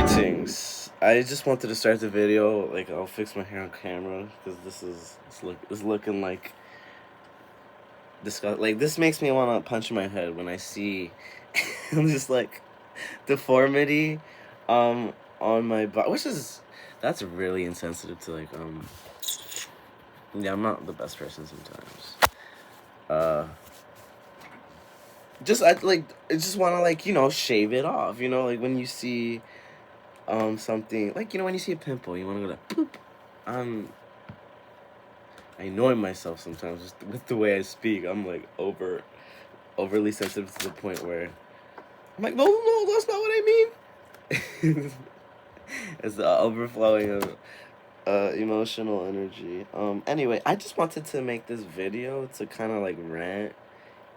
Greetings. I just wanted to start the video. Like, I'll fix my hair on camera because it's looking like disgust. Like, this makes me want to punch my head when I see, I'm just like deformity, on my body, that's really insensitive to Yeah, I'm not the best person sometimes. I just want to shave it off. Like when you see something, when you see a pimple, you want to go like poop. I annoy myself sometimes just with the way I speak. I'm like overly sensitive to the point where I'm like, no, that's not what I mean. It's the overflowing of emotional energy. Anyway, I just wanted to make this video to kind of like rant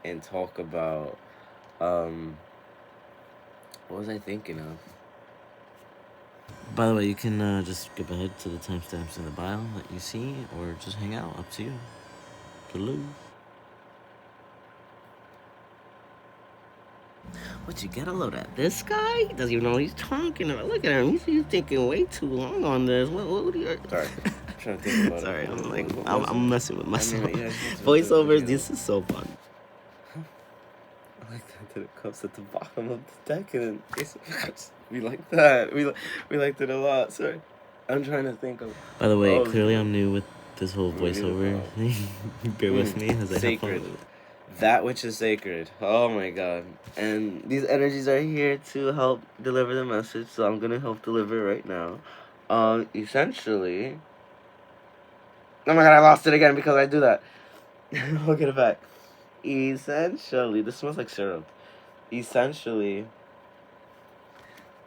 and talk about what was I thinking of? By the way, you can just skip ahead to the timestamps in the bio that you see, or just hang out. Up to you. Hello. What, you get a load at this guy? He doesn't even know what he's talking about. Look at him. He's thinking way too long on this. What do you... Sorry. I'm trying to think about Sorry, it. I'm messing with myself. Voiceovers, this is so fun. I like that it comes at the bottom of the deck and we like that. We liked it a lot. Sorry. I'm trying to think of... By the way, clearly I'm new with this whole voiceover thing. Bear with me as I Sacred. Have fun with it. That which is sacred. Oh my god. And these energies are here to help deliver the message, so I'm gonna help deliver it right now. Essentially... Oh my god, I lost it again because I do that. I'll get it back. Essentially, this smells like syrup. Essentially,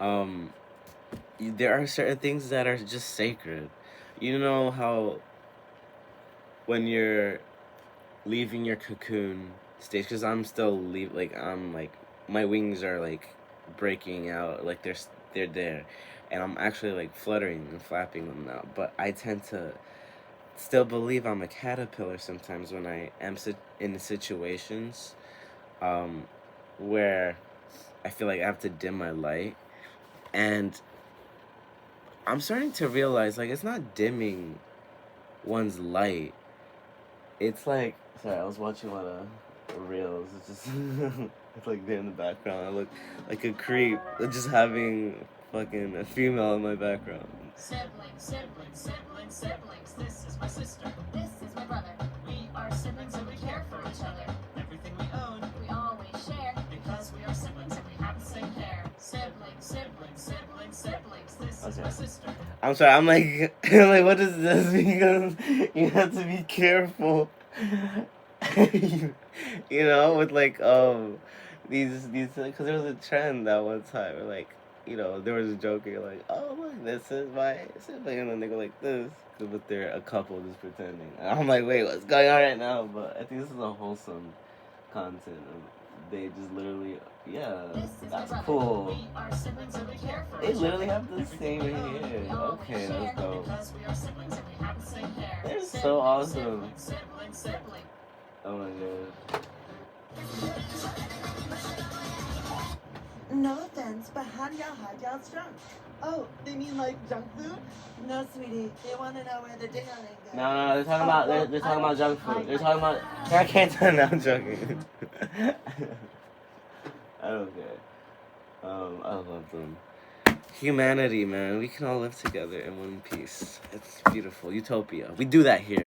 there are certain things that are just sacred. You know how when you're leaving your cocoon stage, because I'm still my wings are like breaking out, like they're there, and I'm actually like fluttering and flapping them now. But I tend to still believe I'm a caterpillar sometimes when I am in situations where I feel like I have to dim my light, and I'm starting to realize like it's not dimming one's light. It's like, sorry, I was watching one of the reels. It's just it's like there in the background. I look like a creep, just having fucking a female in my background. Siblings, siblings, siblings, siblings. This is my sister. This is my brother. We are siblings and we care for each other. Everything we own, we always share. Because we are siblings and we have the same hair. Siblings, siblings, siblings, siblings. This is my sister. I'm sorry, I'm like, what is this? Because you have to be careful. You know, with these, because there was a trend that one time where there was a joke, you're like, oh, look, this is my sibling, and then they go like this, but they're a couple just pretending. And I'm like, wait, what's going on right now? But I think this is a wholesome content. They just literally, yeah, that's cool. We are siblings and we care for they literally have the same hair. Okay, let's go. Because we are siblings and we have the same hair. They're so awesome. Sibling. Oh my god. No offense, but how do y'all hide y'all's junk? Oh, they mean like junk food? No, sweetie, they want to know where the dinner goes. No, they're talking about they're talking about junk food. They're talking about. I can't tell now. I'm joking. I don't care. I love them. Humanity, man. We can all live together in one piece. It's beautiful. Utopia. We do that here.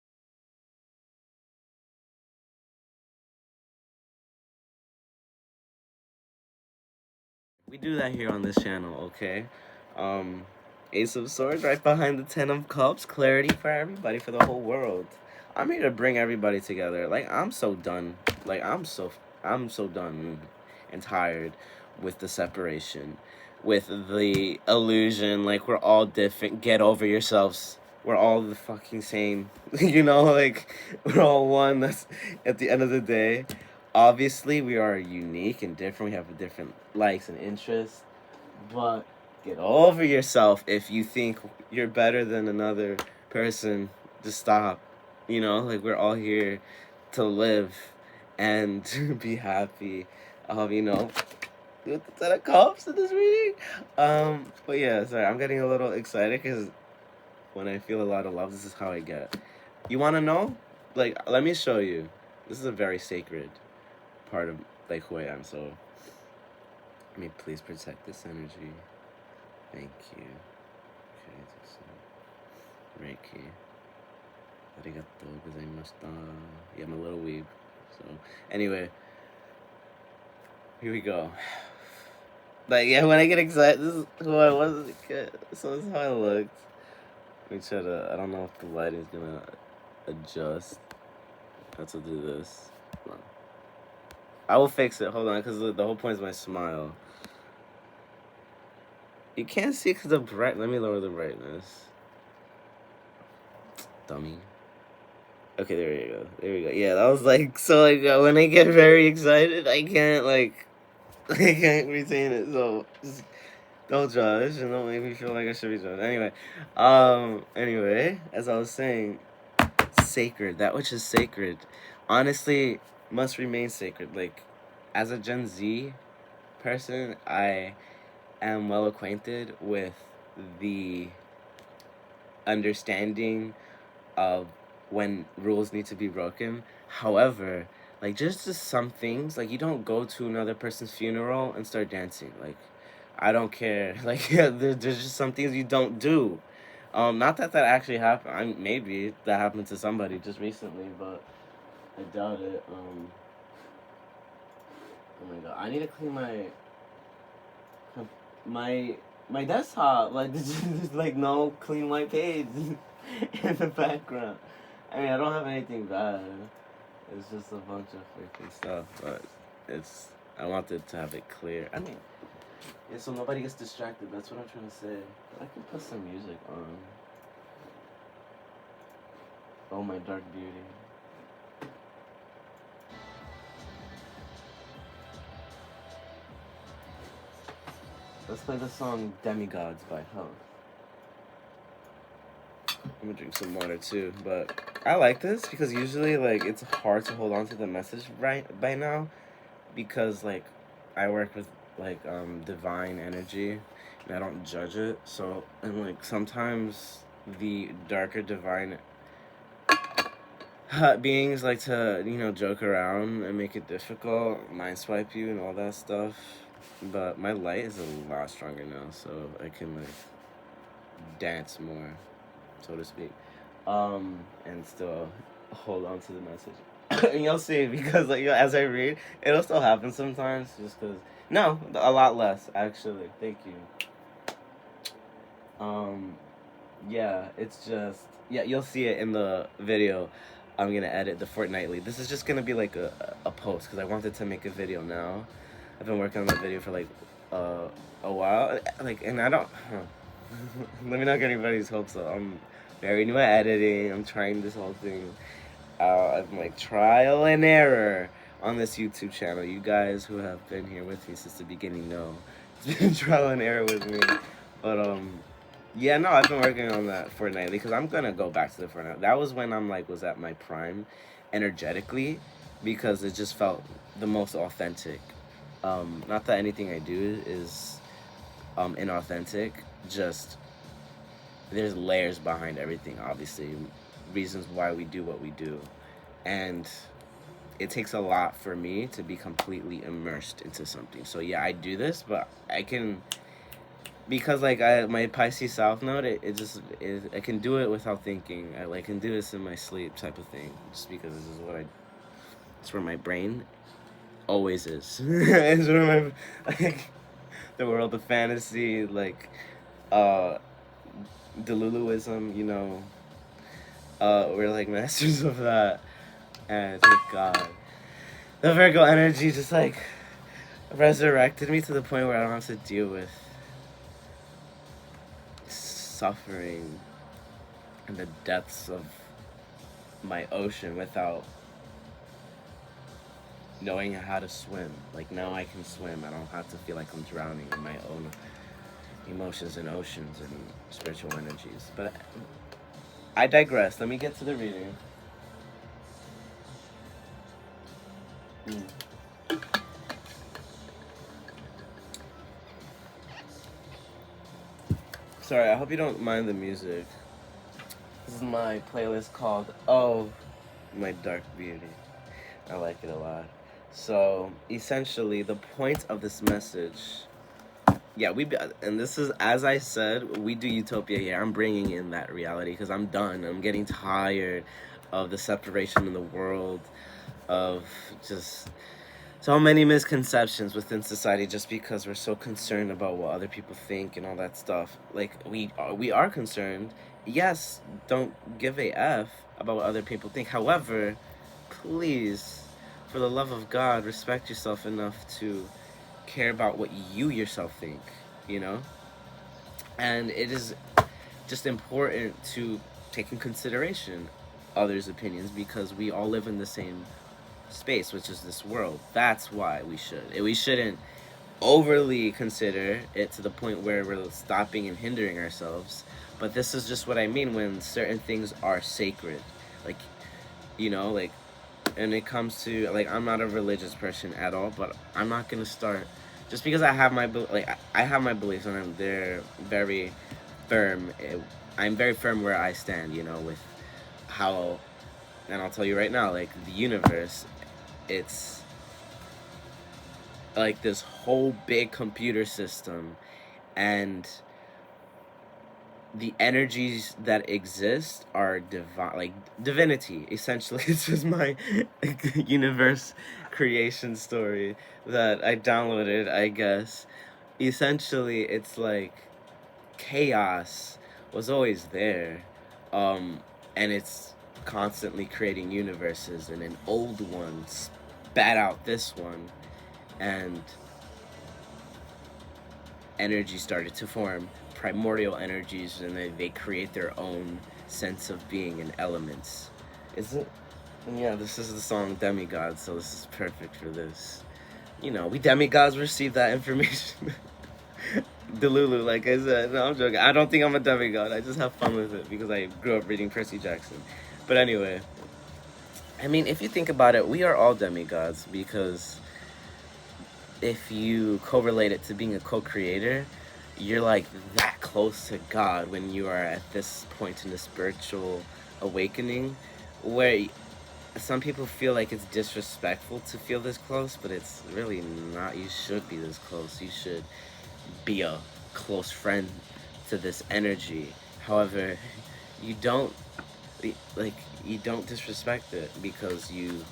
We do that here on this channel, okay? Ace of Swords right behind the Ten of Cups. Clarity for everybody, for the whole world. I'm here to bring everybody together. Like, I'm so done. Like, I'm so done and tired with the separation, with the illusion. Like, we're all different. Get over yourselves. We're all the fucking same. We're all one. That's at the end of the day. Obviously, we are unique and different. We have different likes and interests. But get over yourself if you think you're better than another person. Just stop. We're all here to live and be happy. with the Ten of Cups in this reading. But yeah, sorry, I'm getting a little excited because when I feel a lot of love, this is how I get. You want to know? Like, let me show you. This is a very sacred part of like who I am. So, let me please protect this energy. Thank you. Okay, just Reiki. Arigato gozaimashita. Yeah, I'm a little weeb. So, anyway, here we go. Like, yeah, when I get excited, this is who I was as a kid. So, this is how I looked. Let me try to, I don't know if the lighting's gonna adjust. I have to do this. Hold on. I will fix it. Hold on, because the whole point is my smile. You can't see because the bright. Let me lower the brightness. Dummy. Okay, there we go. There we go. Yeah, that was like so. Like when I get very excited, I can't like, I can't retain it. So just don't judge and don't make me feel like I should be judged. Anyway, as I was saying, sacred. That which is sacred, honestly, must remain sacred. Like, as a Gen Z person, I am well acquainted with the understanding of when rules need to be broken. However, like just some things, like you don't go to another person's funeral and start dancing. Like, I don't care. Like, yeah, there's just some things you don't do. Not that that actually happened. Maybe that happened to somebody just recently, but I doubt it. Oh my god, I need to clean my desktop. Like, there's like no clean white page in the background. I mean, I don't have anything bad. It's just a bunch of freaking stuff, but I wanted to have it clear. I mean, yeah, so nobody gets distracted. That's what I'm trying to say. I can put some music on. Oh, my dark beauty. Let's play the song Demigods by Health. I'm gonna drink some water too, but I like this because usually like it's hard to hold on to the message right by now because like I work with like divine energy and I don't judge it. So and like sometimes the darker divine beings like to, you know, joke around and make it difficult, mind swipe you and all that stuff. But my light is a lot stronger now, so I can like dance more, so to speak, and still hold on to the message. And you'll see because like as I read, it'll still happen sometimes. Just because no, a lot less actually. Thank you. Yeah, it's just yeah. You'll see it in the video. I'm gonna edit the fortnightly. This is just gonna be like a post because I wanted to make a video now. I've been working on that video for like a while. Like, and I don't. Let me not get anybody's hopes up. I'm very new at editing. I'm trying this whole thing. I'm like trial and error on this YouTube channel. You guys who have been here with me since the beginning know it's been trial and error with me. But yeah, no, I've been working on that fortnightly because I'm gonna go back to the Fortnite. That was when I'm like was at my prime, energetically, because it just felt the most authentic. Not that anything I do is inauthentic. Just there's layers behind everything. Obviously, reasons why we do what we do, and it takes a lot for me to be completely immersed into something. So yeah, I do this, but I can. Because like my Pisces South Node, I can do it without thinking. I like can do this in my sleep type of thing. Just because this is what it's where my brain always is. It's where my like the world of fantasy, like Deluluism, you know. We're like masters of that, and thank God, the Virgo energy just like resurrected me to the point where I don't have to deal with suffering in the depths of my ocean without knowing how to swim. Like now I can swim. I don't have to feel like I'm drowning in my own emotions and oceans and spiritual energies. But I digress. Let me get to the reading. Sorry, I hope you don't mind the music. This is my playlist called Oh, My Dark Beauty. I like it a lot. So, essentially, the point of this message... Yeah, and this is, as I said, we do utopia here. I'm bringing in that reality because I'm done. I'm getting tired of the separation in the world, of just so many misconceptions within society just because we're so concerned about what other people think and all that stuff. Like, we are concerned. Yes, don't give a F about what other people think. However, please, for the love of God, respect yourself enough to care about what you yourself think, you know? And it is just important to take in consideration others' opinions because we all live in the same space, which is this world. That's why we shouldn't overly consider it to the point where we're stopping and hindering ourselves. But this is just what I mean when certain things are sacred. Like, you know, like, and it comes to, like, I'm not a religious person at all, but I'm not gonna start just because I have my I have my beliefs and they're very firm. I'm very firm where I stand, you know, with how, and I'll tell you right now, like, the universe, it's like this whole big computer system, and the energies that exist are divine, like divinity. Essentially, this is my universe creation story that I downloaded, I guess. Essentially, it's like chaos was always there, and it's constantly creating universes, and an old one spat out this one, and energy started to form, primordial energies, and they create their own sense of being and elements. Is it? Yeah, this is the song Demigod, so this is perfect for this. You know, we demigods receive that information. Delulu, like I said. No, I'm joking. I don't think I'm a demigod. I just have fun with it because I grew up reading Percy Jackson. But anyway, I mean, if you think about it, we are all demigods because if you correlate it to being a co-creator, you're like that close to God when you are at this point in the spiritual awakening, where some people feel like it's disrespectful to feel this close, but it's really not. You should be this close. You should be a close friend to this energy. However, you don't you don't disrespect it because you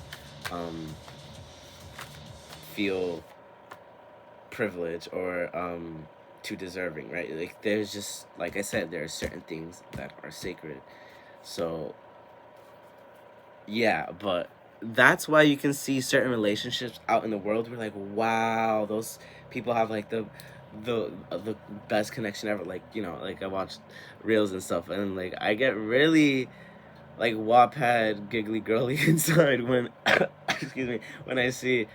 feel privilege or too deserving, right? Like, there's just, like I said, there are certain things that are sacred. So yeah, but that's why you can see certain relationships out in the world where, like, wow, those people have like the best connection ever. Like, you know, like I watched reels and stuff, and like I get really like Wattpad giggly girly inside when excuse me, when I see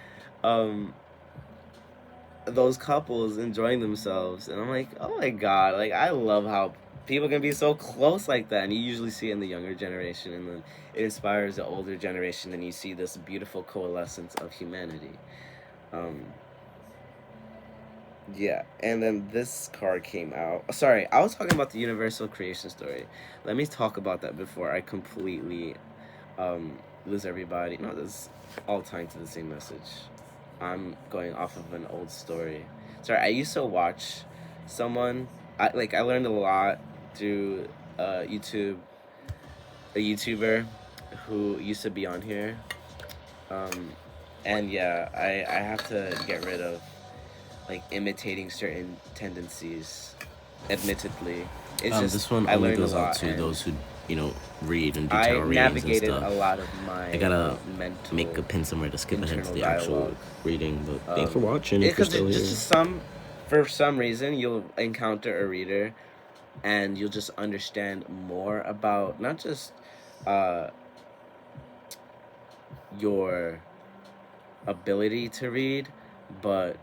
those couples enjoying themselves, and I'm like, oh my god, like, I love how people can be so close like that. And you usually see it in the younger generation, and then it inspires the older generation, and you see this beautiful coalescence of humanity. Yeah, and then this card came out. Sorry, I was talking about the universal creation story. Let me talk about that before I completely lose everybody. No, this all tying to the same message. I'm going off of an old story. Sorry, I used to watch someone. I learned a lot through YouTube. A YouTuber who used to be on here. And yeah, I have to get rid of like imitating certain tendencies. Admittedly, it's just this one I only learned goes a lot, out to and those who, you know, read and do I tarot readings and navigated stuff. a lot of my I gotta mental make a pin somewhere to skip ahead to internal the actual dialogue. reading. But thanks for watching. If you're Because still here. just for some reason, you'll encounter a reader, and you'll just understand more about not just your ability to read, but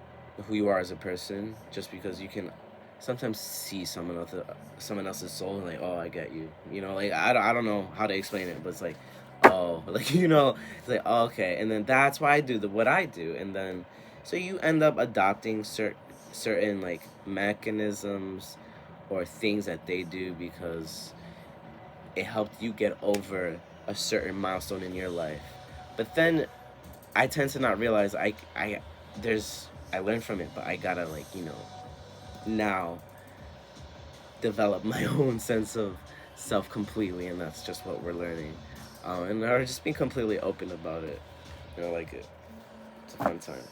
who you are as a person. Just because you can sometimes see someone else's soul and like, oh, I get you. You know, like I don't know how to explain it, but it's like, oh, like, you know, it's like, oh, okay. And then that's why I do what I do, and then so you end up adopting certain like mechanisms or things that they do because it helped you get over a certain milestone in your life. But then I tend to not realize I learned from it, but I gotta, like, now develop my own sense of self completely, and that's just what we're learning. And are just being completely open about it. I like it. It's a fun time.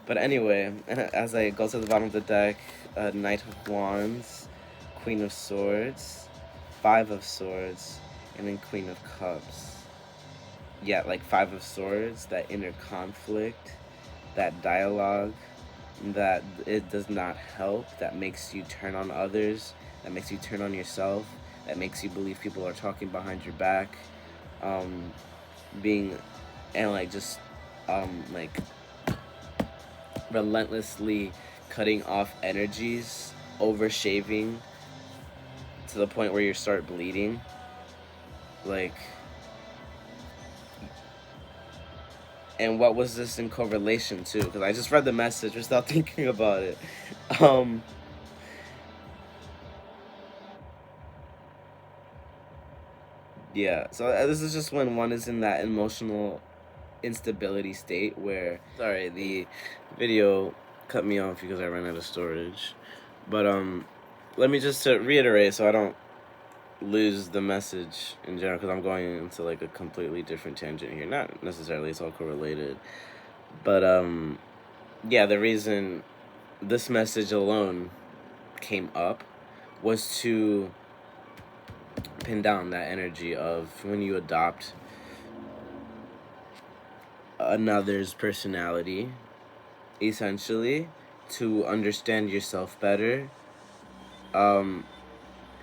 But anyway, as I go to the bottom of the deck, Knight of Wands, Queen of Swords, Five of Swords, and then Queen of Cups. Yeah, like Five of Swords, that inner conflict, that dialogue, that it does not help, that makes you turn on others, that makes you turn on yourself, that makes you believe people are talking behind your back, being, and like just, like relentlessly cutting off energies, over shaving to the point where you start bleeding, like. And what was this in correlation to? Because I just read the message without thinking about it. Yeah, so this is just when one is in that emotional instability state where... Sorry, the video cut me off because I ran out of storage. But let me just reiterate so I don't lose the message in general, because I'm going into like a completely different tangent here. Not necessarily, it's all correlated. But yeah, the reason this message alone came up was to pin down that energy of when you adopt another's personality, essentially, to understand yourself better.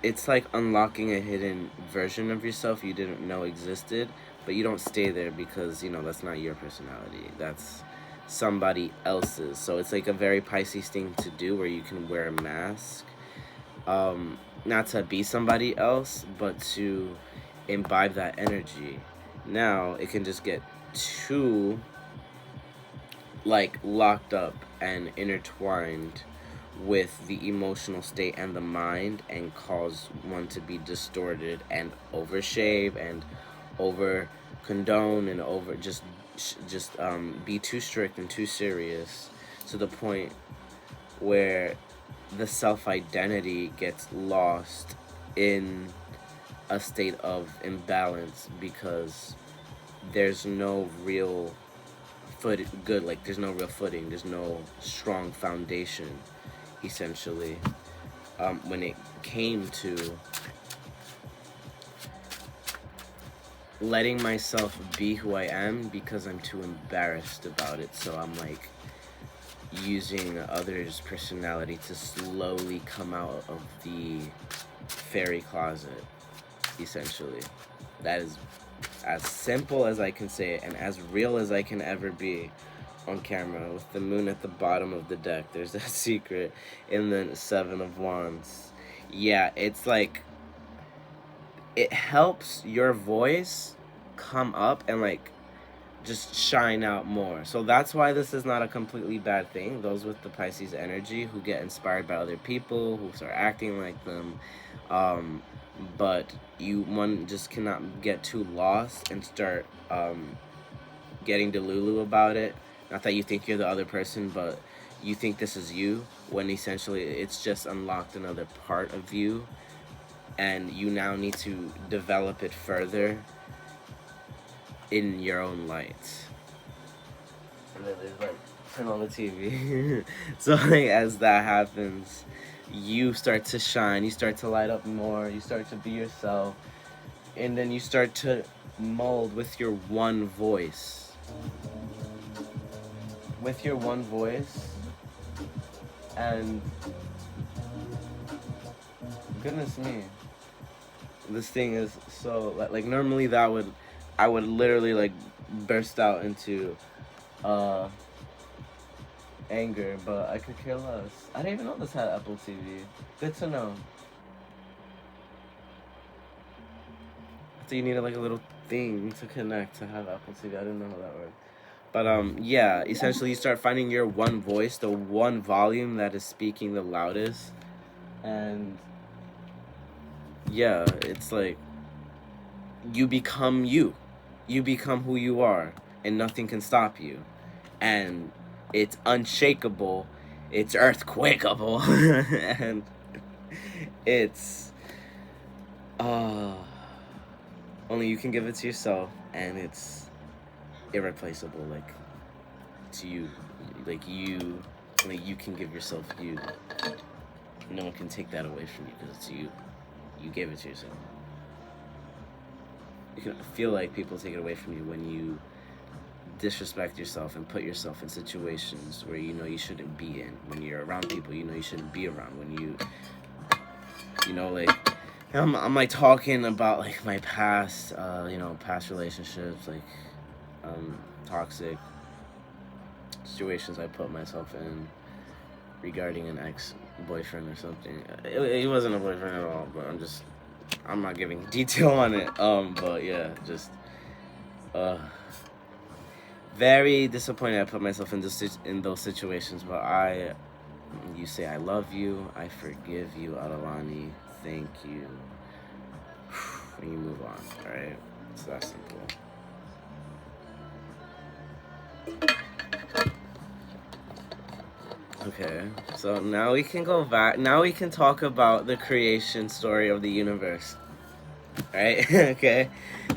It's like unlocking a hidden version of yourself you didn't know existed, but you don't stay there because, that's not your personality. That's somebody else's. So it's like a very Pisces thing to do where you can wear a mask. Not to be somebody else, but to imbibe that energy. Now, it can just get too, like, locked up and intertwined with the emotional state and the mind, and cause one to be distorted and overshave and over condone and over just be too strict and too serious, to the point where the self-identity gets lost in a state of imbalance, because there's no real there's no real footing, there's no strong foundation, essentially, when it came to letting myself be who I am, because I'm too embarrassed about it. So I'm like using others' personality to slowly come out of the fairy closet, essentially. That is as simple as I can say it, and as real as I can ever be on camera, with the moon at the bottom of the deck. There's that secret in the Seven of Wands. Yeah, it's like it helps your voice come up and like just shine out more. So that's why this is not a completely bad thing. Those with the Pisces energy who get inspired by other people, who start acting like them, but one just cannot get too lost and start getting delulu about it. Not that you think you're the other person, but you think this is you, when essentially it's just unlocked another part of you, and you now need to develop it further in your own light. And then there's like, turn on the TV. So like, as that happens, you start to shine, you start to light up more, you start to be yourself, and then you start to mold with your one voice. With your one voice, and goodness me, this thing is so like normally I would literally like burst out into anger, but I could care less. I didn't even know this had Apple TV. Good to know. So you needed like a little thing to connect to have Apple TV. I didn't know how that worked. But yeah, essentially you start finding your one voice, the one volume that is speaking the loudest, and yeah, it's like you become you. You become who you are, and nothing can stop you. And it's unshakable, it's earthquakeable, and it's uh only you can give it to yourself, and it's irreplaceable, like to you, like you, only you can give yourself you. No one can take that away from you because it's you. You gave it to yourself. You can feel like people take it away from you when you disrespect yourself and put yourself in situations where you know you shouldn't be in. When you're around people you know you shouldn't be around. When you know, like I'm like talking about like my past, past relationships, like toxic situations I put myself in regarding an ex-boyfriend or something. He wasn't a boyfriend at all, but I'm not giving detail on it. But yeah, just very disappointed I put myself in those situations. But you say I love you, I forgive you, Adalani. Thank you. And you move on. All right, it's that simple. Okay, so now we can go back. Now we can talk about the creation story of the universe. Right? Okay.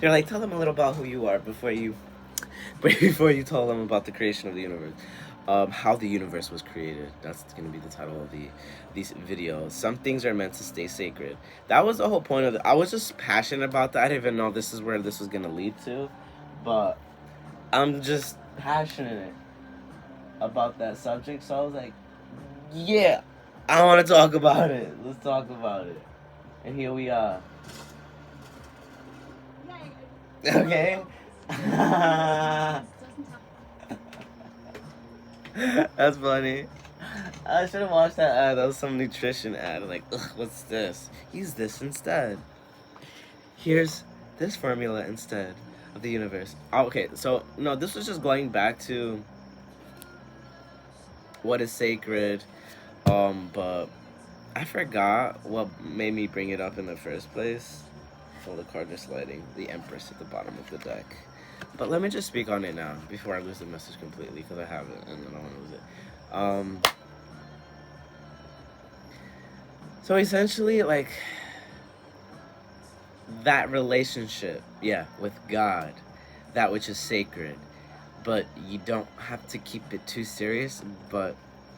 You're like, tell them a little about who you are before you tell them about the creation of the universe. How the universe was created. That's gonna be the title of these videos. Some things are meant to stay sacred. That was the whole point of it. I was just passionate about that. I didn't even know this is where this was gonna lead to, but I'm just passionate about that subject. So I was like, yeah, I want to talk about it. Let's talk about it. And here we are. Okay. That's funny. I should have watched that ad. That was some nutrition ad. I'm like, ugh, what's this? Use this instead. Here's this formula instead of the universe. Oh, okay, so no, this was just going back to what is sacred. But I forgot what made me bring it up in the first place. Oh, the card just sliding. The Empress at the bottom of the deck. But let me just speak on it now before I lose the message completely, because I have it and I don't want to lose it. So essentially, like, that relationship, yeah, with God, that which is sacred, but you don't have to keep it too serious, but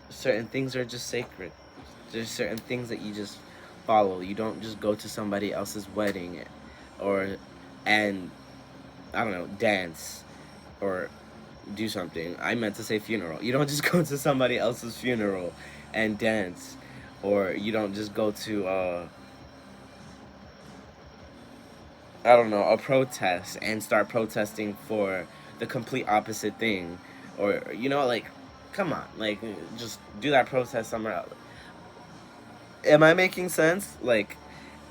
certain things are just sacred. There's certain things that you just follow. You don't just go to somebody else's wedding and I don't know, dance or do something. I meant to say funeral. You don't just go to somebody else's funeral and dance, or you don't just go to I don't know, a protest and start protesting for the complete opposite thing, or like, come on, like, just do that protest somewhere else. Am I making sense? Like,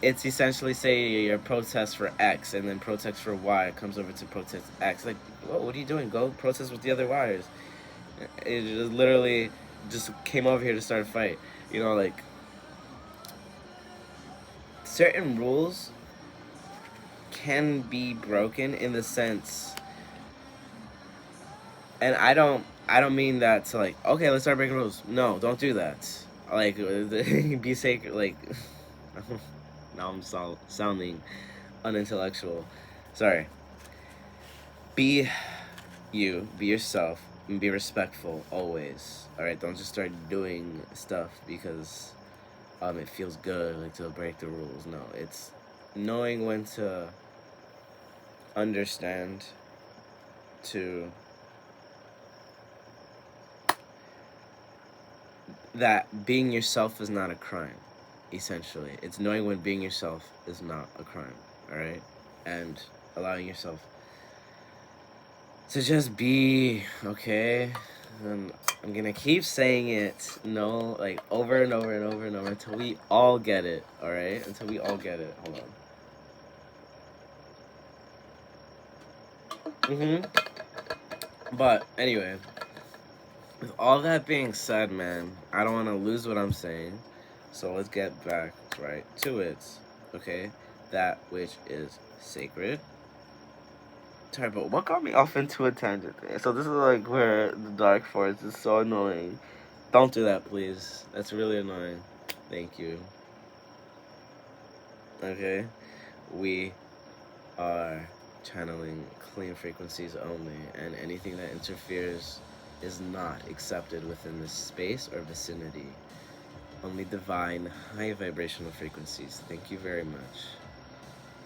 it's essentially say your protest for X and then protest for Y comes over to protest X. Like, what are you doing? Go protest with the other Y's. It just literally just came over here to start a fight. Like, certain rules can be broken in the sense, and I don't mean that to like, okay, let's start breaking rules. No, don't do that. Like, be sacred. Like, now I'm sounding unintellectual. Sorry. Be you. Be yourself. And be respectful always. All right. Don't just start doing stuff because it feels good, like, to break the rules. No, it's knowing when to understand to that being yourself is not a crime. Essentially, it's knowing when being yourself is not a crime. All right, and allowing yourself to just be, okay. And I'm gonna keep saying it, like, over and over and over and over until we all get it. All right, until we all get it. Hold on. But anyway, with all that being said, man, I don't want to lose what I'm saying, so let's get back right to it. okay? That which is sacred. Sorry, but what got me off into a tangent there? So this is like where the dark forest is so annoying. Don't do that, please. That's really annoying. Thank you. Okay? We are channeling clean frequencies only, and anything that interferes is not accepted within this space or vicinity. Only divine, high vibrational frequencies. Thank you very much.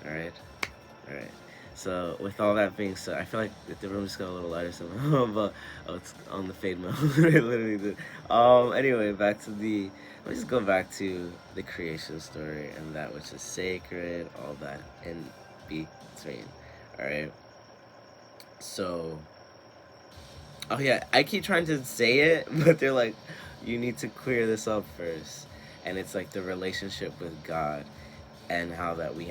Alright? Alright. So, with all that being said, I feel like the room just got a little lighter somehow, but, oh, it's on the fade mode. It literally did. Anyway, back to the, let me just go back to the creation story and that which is sacred, all that in between. Alright? So, oh yeah, I keep trying to say it, but they're like, you need to clear this up first. And it's like the relationship with God and how that we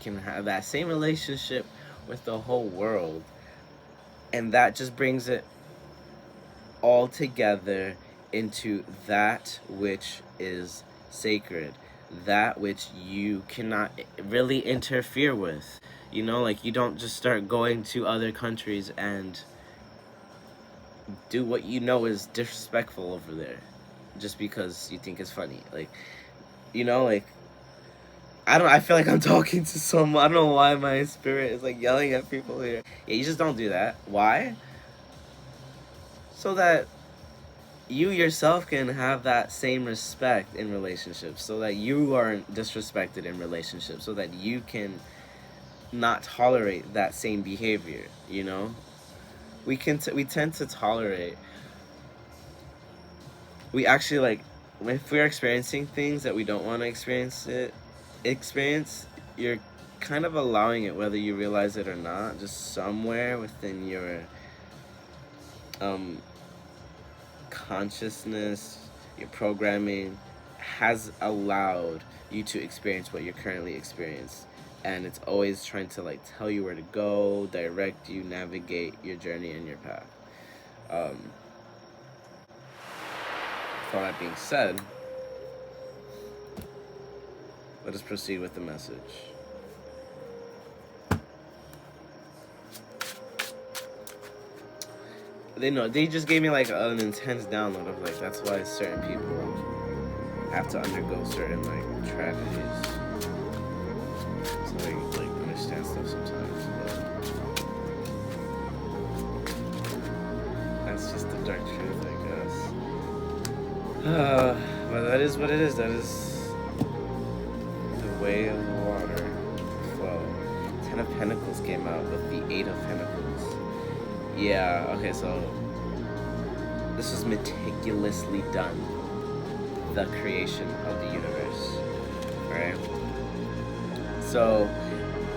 can have that same relationship with the whole world. And that just brings it all together into that which is sacred, that which you cannot really interfere with. You know, like you don't just start going to other countries and do what you know is disrespectful over there just because you think it's funny. Like, you know, like, I feel like I'm talking to someone. I don't know why my spirit is like yelling at people here. Yeah, you just don't do that. Why? So that you yourself can have that same respect in relationships, so that you aren't disrespected in relationships, so that you can not tolerate that same behavior, you know? We tend to tolerate. We actually, like, if we're experiencing things that we don't want to experience, you're kind of allowing it, whether you realize it or not. Just somewhere within your consciousness, your programming has allowed you to experience what you're currently experiencing. And it's always trying to like tell you where to go, direct you, navigate your journey and your path. With all that being said, let us proceed with the message. They just gave me like an intense download of like, that's why certain people have to undergo certain like tragedies. So they like understand stuff sometimes, but that's just the dark truth, I guess. But that is what it is. That is the way of the water flow. 10 of Pentacles came out with the 8 of Pentacles. Yeah, okay, so this was meticulously done. The creation of the universe. Alright? So,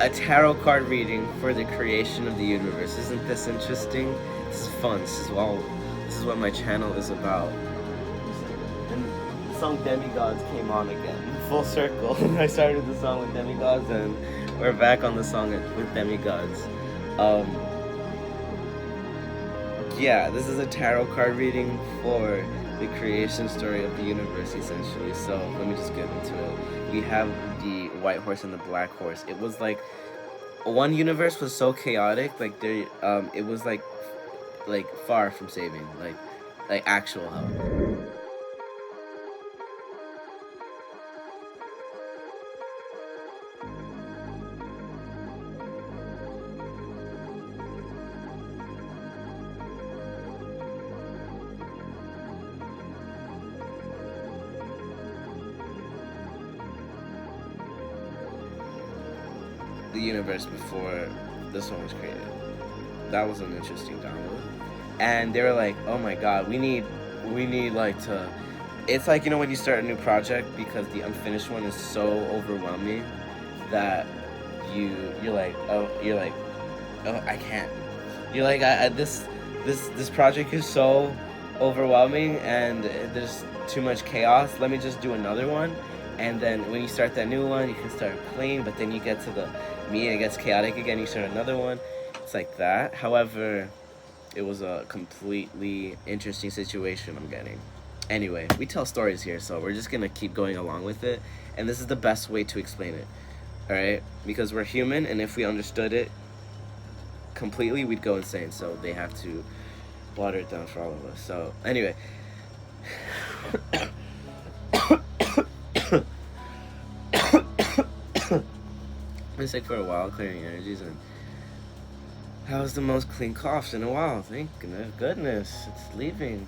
a tarot card reading for the creation of the universe. Isn't this interesting? This is fun. This is what my channel is about. And the song Demigods came on again. Full circle. I started the song with Demigods and we're back on the song with Demigods. Yeah, this is a tarot card reading for the creation story of the universe, essentially. So let me just get into it. We have the white horse and the black horse. It was like one universe was so chaotic, like there, it was like far from saving, like actual hell. The universe before this one was created. That was an interesting download. And they were like, oh my god, we need like to, it's like, you know, when you start a new project, because the unfinished one is so overwhelming that you're like, oh, I can't. You're like, this project is so overwhelming and there's too much chaos. Let me just do another one. And then when you start that new one, you can start clean, but then you get to the meat and it gets chaotic again, you start another one. It's like that. However, it was a completely interesting situation I'm getting. Anyway, we tell stories here, so we're just gonna keep going along with it. And this is the best way to explain it, all right? Because we're human, and if we understood it completely, we'd go insane. So they have to water it down for all of us. So anyway, been sick for a while, clearing energies, and that was the most clean coughs in a while. Thank goodness, it's leaving.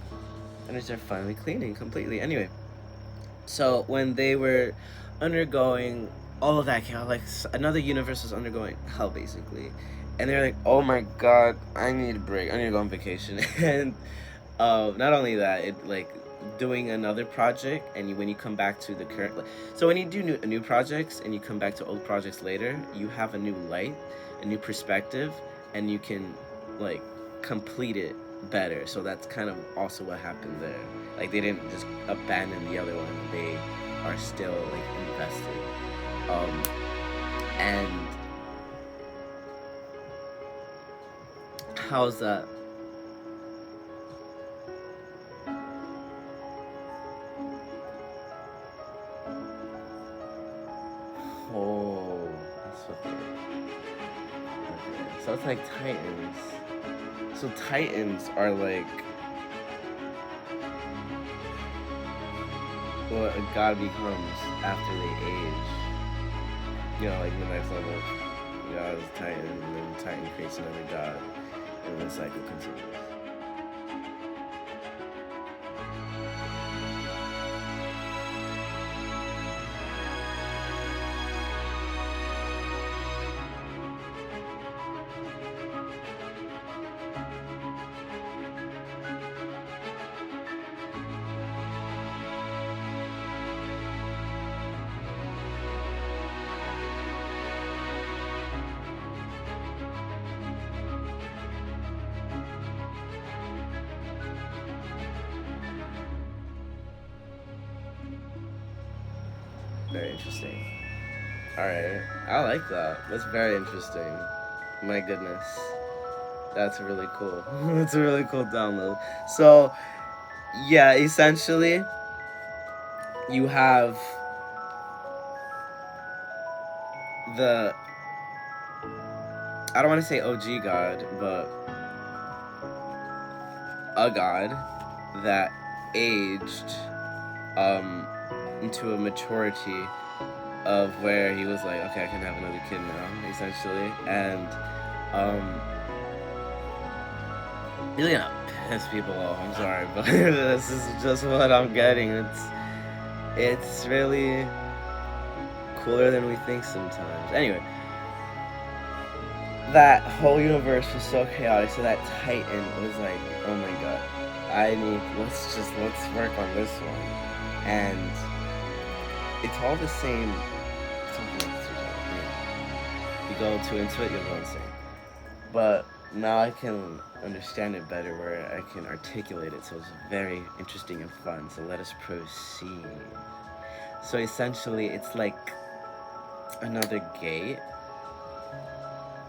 Energies are finally cleaning completely. Anyway, so when they were undergoing all of that chaos, like another universe was undergoing hell basically, and they're like, oh my god, I need a break, I need to go on vacation. And not only that, it like doing another project, and when you come back to the current, so when you do new projects and you come back to old projects later, you have a new light, a new perspective, and you can like complete it better. So that's kind of also what happened there. Like they didn't just abandon the other one, they are still like invested. And how's that? Oh, that's what they're... Okay. So it's like Titans. So Titans are like what a god becomes after they age. You know, like the next level. God is Titan, and then Titan creates another god, and the cycle continues. Very interesting. Alright, I like that. That's very interesting. My goodness. That's really cool. That's a really cool download. So, yeah, essentially, you have the... I don't want to say OG God, but a God that aged into a maturity of where he was like, okay, I can have another kid now, essentially. And really not piss people off, I'm sorry, but this is just what I'm getting. It's really cooler than we think sometimes. Anyway, that whole universe was so chaotic, so that Titan was like, oh my god, let's work on this one. And it's all the same. You go too into it, you'll go insane. But now I can understand it better, where I can articulate it, so it's very interesting and fun. So let us proceed. So essentially, it's like another gate,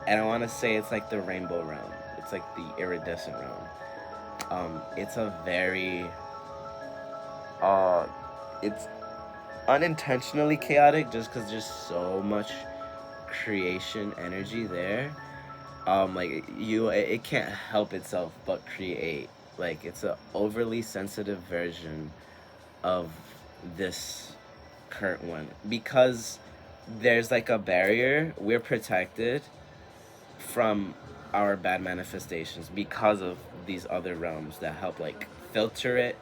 and I want to say it's like the rainbow realm. It's like the iridescent realm. It's a very it's unintentionally chaotic, just because there's so much creation energy there. Like it can't help itself but create. Like it's a overly sensitive version of this current one, because there's like a barrier. We're protected from our bad manifestations because of these other realms that help like filter it,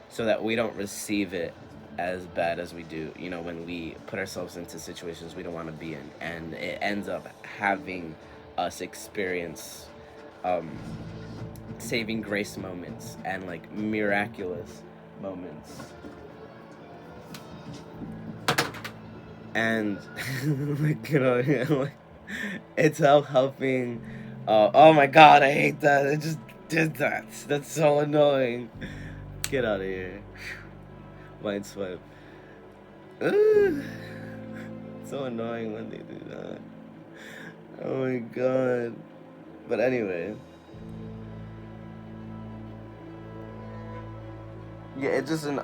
so that we don't receive it as bad as we do, you know, when we put ourselves into situations we don't want to be in, and it ends up having us experience saving grace moments and like miraculous moments. And like, you know, like, it's helping. Oh my god, I hate that. It just did that. That's so annoying. Get out of here. Mind swipe. It's so annoying when they do that. Oh my god. But anyway. Yeah, it's just an...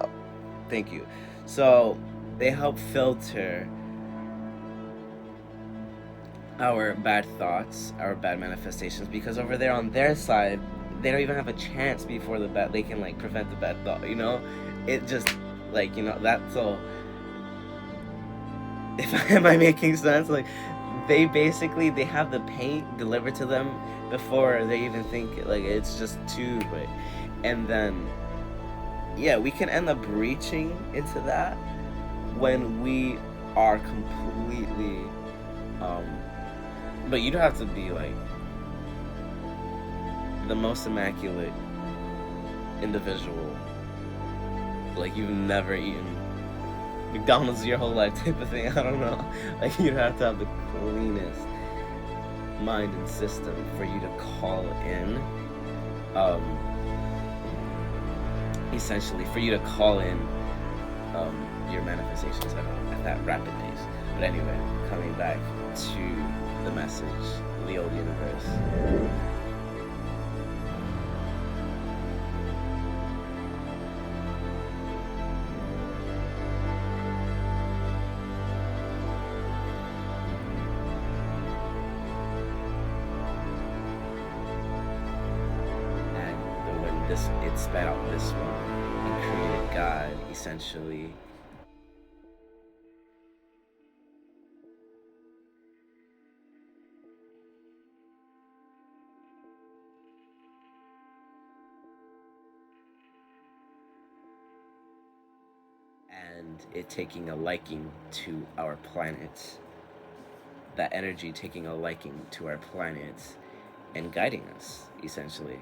Thank you. So, they help filter our bad thoughts, our bad manifestations, because over there on their side, they don't even have a chance before the bad, they can like prevent the bad thought, you know? It just, like, you know, that's all. Am I making sense? Like, they have the paint delivered to them before they even think it. Like, it's just too quick. And then, yeah, we can end up reaching into that when we are completely, but you don't have to be like the most immaculate individual, like you've never eaten McDonald's your whole life type of thing. I don't know. Like, you have to have the cleanest mind and system for you to call in, essentially, for you to call in your manifestations at that rapid pace. But anyway, coming back to the message, the old universe. It spat out this one and created God, essentially. And it taking a liking to our planet. That energy taking a liking to our planet and guiding us, essentially.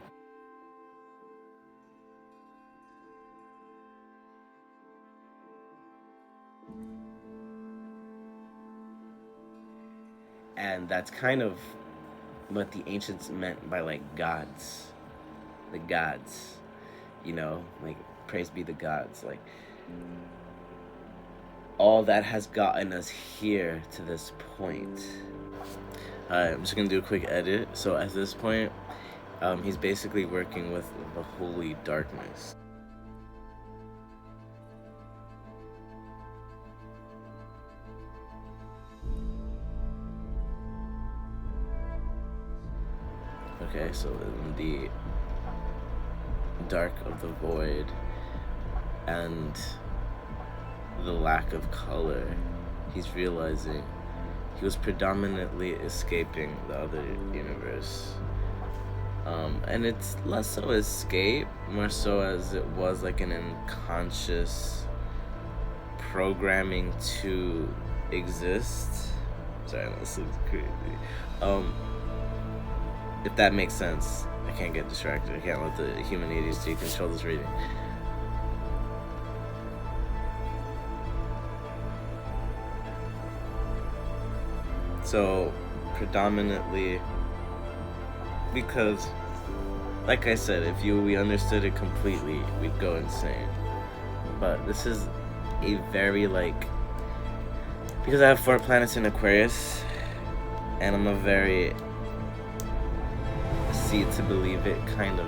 And that's kind of what the ancients meant by like gods. The gods, you know, like praise be the gods. Like, all that has gotten us here to this point. Alright, I'm just gonna do a quick edit. So at this point, he's basically working with the holy darkness. Okay, so in the dark of the void and the lack of color, he's realizing he was predominantly escaping the other universe. And it's less so escape, more so as it was like an unconscious programming to exist. Sorry, this looks crazy. If that makes sense. I can't get distracted. I can't let the human ADHD control this reading. So, predominantly, because, like I said, if we understood it completely, we'd go insane. But this is a very, like, because I have 4 planets in Aquarius, and I'm a very see it to believe it kind of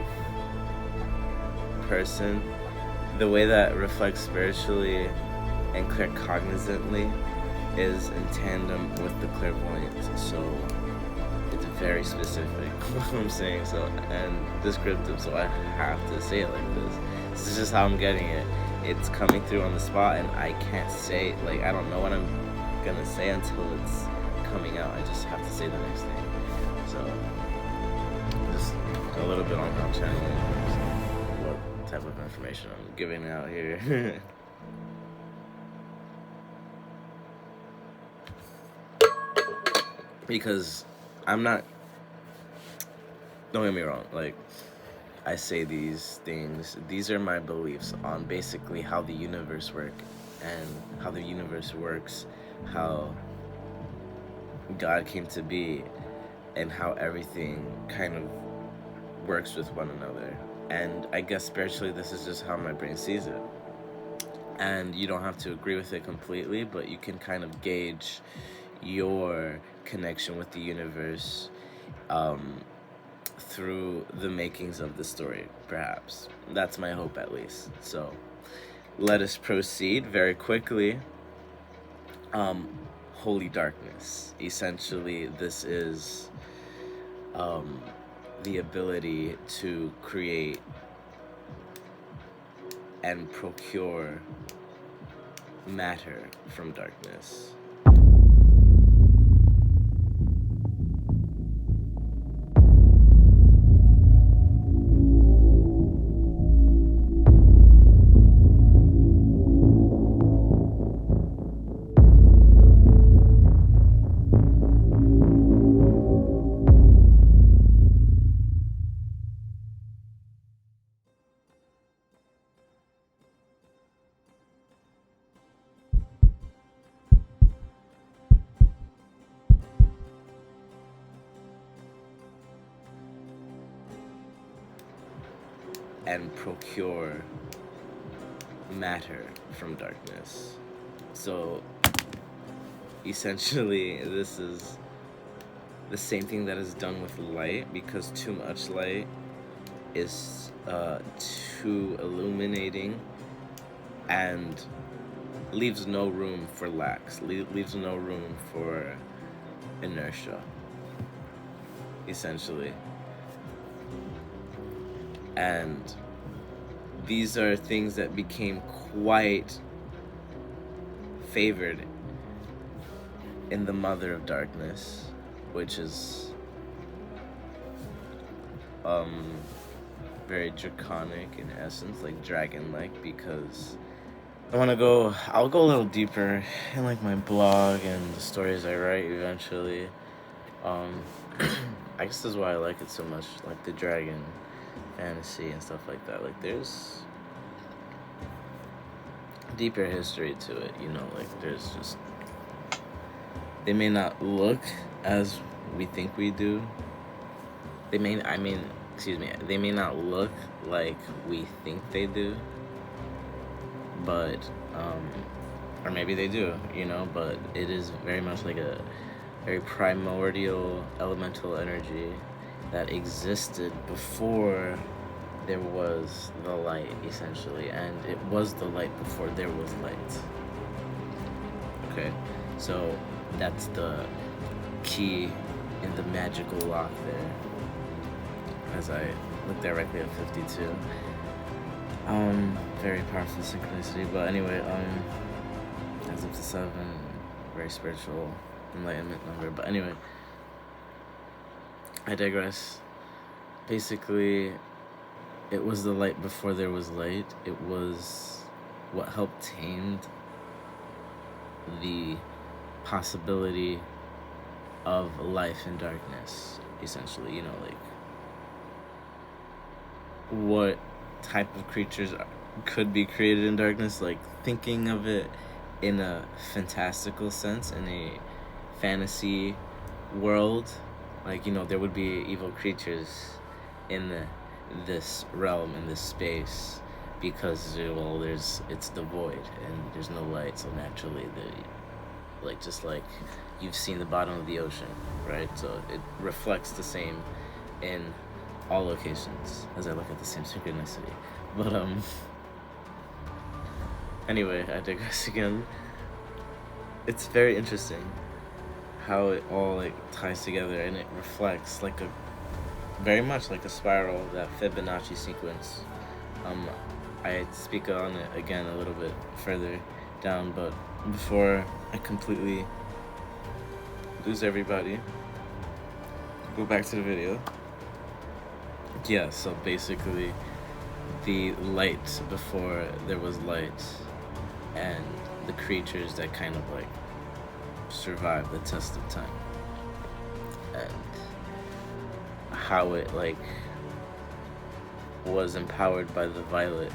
person, the way that reflects spiritually and claircognizantly is in tandem with the clairvoyance. So it's very specific what I'm saying, so, and descriptive, so I have to say it like this. This is just how I'm getting it. It's coming through on the spot, and I can't say, like, I don't know what I'm gonna say until it's coming out. I just have to say the next thing. So just a little bit on how I'm channeling, what type of information I'm giving out here. Because I'm not, don't get me wrong, like, I say these things, these are my beliefs on basically how the universe works, and how the universe works, how God came to be, and how everything kind of works with one another. And I guess spiritually, this is just how my brain sees it. And you don't have to agree with it completely, but you can kind of gauge your connection with the universe through the makings of the story, perhaps. That's my hope, at least. So let us proceed very quickly. holy darkness. Essentially, this is the ability to create and procure matter from darkness. And procure matter from darkness. So essentially, this is the same thing that is done with light, because too much light is too illuminating and leaves no room for lax, leaves no room for inertia, essentially. And these are things that became quite favored in the Mother of Darkness, which is very draconic in essence, like dragon-like, because I'll go a little deeper in like my blog and the stories I write eventually. I guess that's why I like it so much, like the dragon fantasy and stuff like that. Like there's deeper history to it, you know, like there's just, they may not look as we think we do. They may not look like we think they do, but or maybe they do, you know, but it is very much like a very primordial elemental energy that existed before there was the light, essentially, and it was the light before there was light. Okay, so that's the key in the magical lock there, as I look directly at 52. Very powerful synchronicity, but anyway, adds up to 7, very spiritual enlightenment number, but anyway, I digress. Basically, it was the light before there was light. It was what helped tamed the possibility of life in darkness, essentially, you know, like what type of creatures could be created in darkness, like thinking of it in a fantastical sense, in a fantasy world, like, you know, there would be evil creatures in this realm, in this space, because it's the void and there's no light, so naturally just like you've seen the bottom of the ocean, right? So it reflects the same in all locations as I look at the same synchronicity. But anyway, I digress again. It's very interesting how it all like ties together, and it reflects like very much like a spiral, that Fibonacci sequence. I speak on it again a little bit further down, but before I completely lose everybody, go back to the video. Yeah, so basically the light before there was light, and the creatures that kind of like survived the test of time, and how it like was empowered by the violet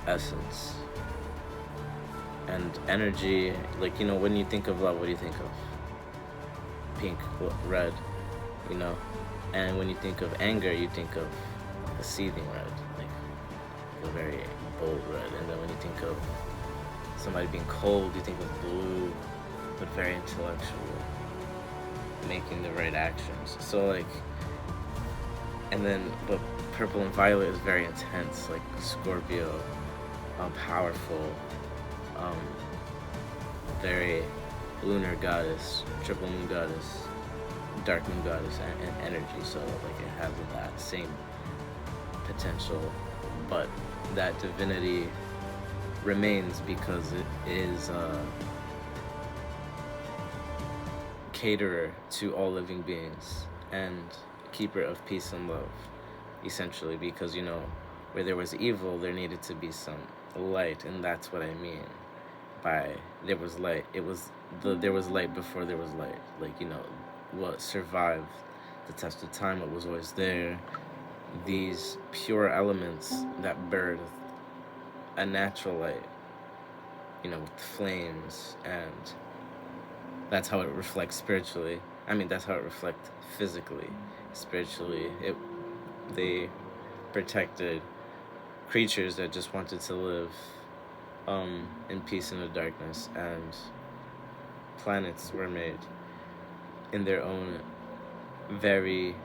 essence and energy. Like, you know, when you think of love, what do you think of? Pink, red, you know? And when you think of anger, you think of a seething red, like a very bold red. And then when you think of somebody being cold, you think of blue, but very intellectual, making the right actions. So like, and then, but purple and violet is very intense, like Scorpio, powerful, very lunar goddess, triple moon goddess, dark moon goddess, and energy. So like it has that same potential, but that divinity remains because it is a caterer to all living beings and keeper of peace and love, essentially, because where there was evil there needed to be some light, and that's what I mean by there was light. There was light before there was light. Like, what survived the test of time, what was always there, these pure elements that birth a natural light, with flames, and that's how it reflects spiritually. I mean, that's how it reflects physically. Spiritually, they protected creatures that just wanted to live in peace in the darkness, and planets were made in their own very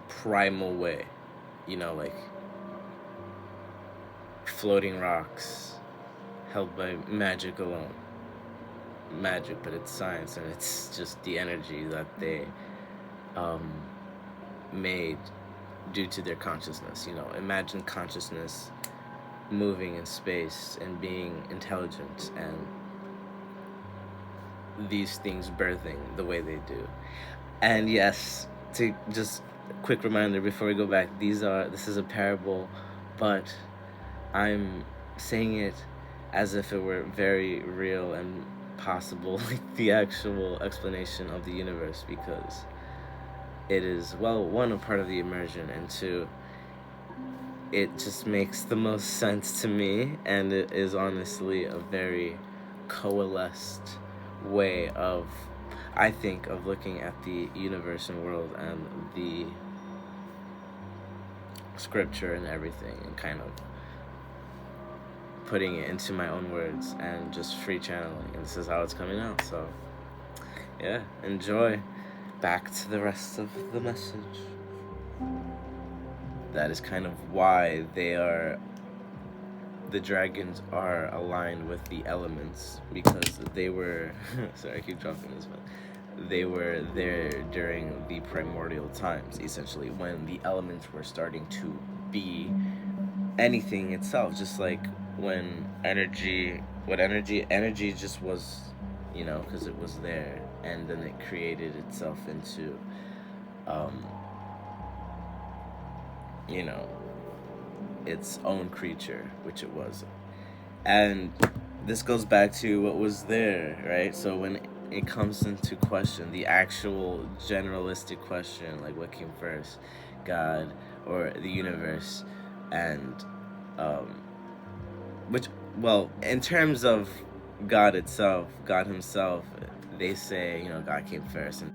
primal way, like floating rocks held by magic alone. Magic, but it's science, and it's just the energy that they made due to their consciousness. Imagine consciousness moving in space and being intelligent, and these things birthing the way they do. And yes, to just a quick reminder before we go back, this is a parable, but I'm saying it as if it were very real and possible, like the actual explanation of the universe, because it is, well, one, a part of the immersion, and two, it just makes the most sense to me, and it is honestly a very coalesced way of, I think, of looking at the universe and world and the scripture and everything, and kind of putting it into my own words and just free channeling, and this is how it's coming out. So yeah, enjoy. Back to the rest of the message. That is kind of why the dragons are aligned with the elements, because they were sorry, I keep dropping this, but they were there during the primordial times, essentially, when the elements were starting to be anything itself, just like when energy just was, because it was there, and then it created itself into its own creature, which it was. And this goes back to what was there, right? So when it comes into question, the actual generalistic question, like what came first, God or the universe, and in terms of God itself, God himself, they say, God came first. And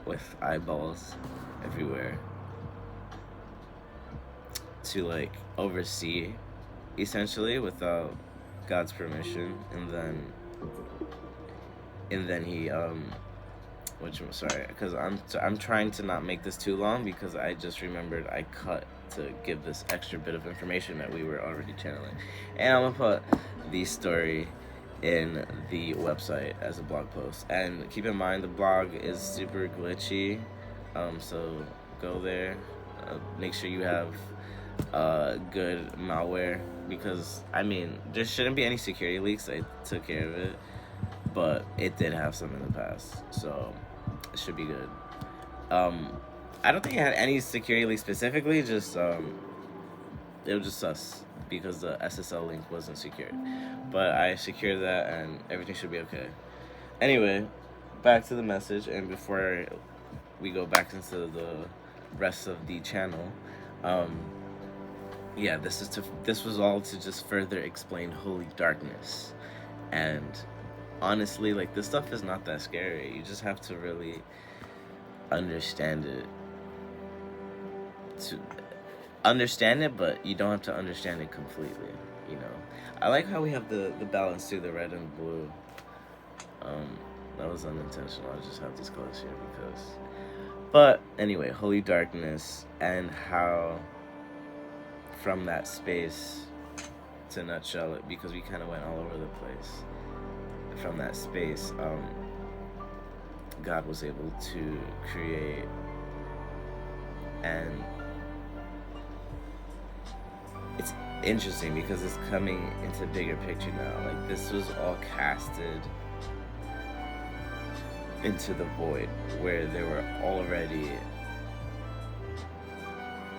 with eyeballs everywhere to like oversee essentially without God's permission, and then he sorry, because I'm trying to not make this too long because I just remembered I cut to give this extra bit of information that we were already channeling, and I'm gonna put the story in the website as a blog post. And keep in mind the blog is super glitchy, so go there, make sure you have good malware, because I mean there shouldn't be any security leaks. I took care of it, but it did have some in the past, so it should be good. I don't think it had any security leaks specifically, just it was just sus because the SSL link wasn't secured, but I secured that and everything should be okay. Anyway, back to the message, and before we go back into the rest of the channel, yeah, this was all to just further explain holy darkness. And honestly, like, this stuff is not that scary. You just have to really understand it. To understand it, but you don't have to understand it completely, you know. I like how we have the balance too, the red and blue. That was unintentional. I just have these colors here because, but anyway, holy darkness, and how from that space, to nutshell it, because we kind of went all over the place. From that space, God was able to create, and it's interesting because it's coming into bigger picture now. Like, this was all casted into the void where there were already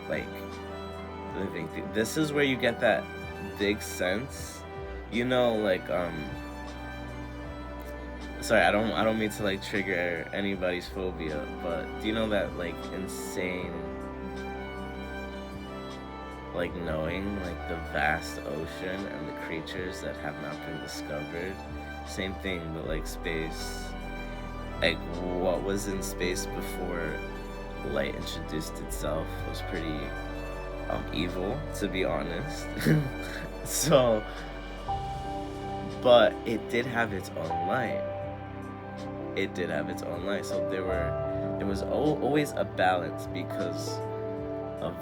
like living things. This is where you get that big sense, you know, like sorry, I don't mean to like trigger anybody's phobia, but do you know that like insane, like knowing like the vast ocean and the creatures that have not been discovered? Same thing, but like space. Like, what was in space before light introduced itself was pretty evil, to be honest. So, but it did have its own light. It did have its own light. So there was always a balance because of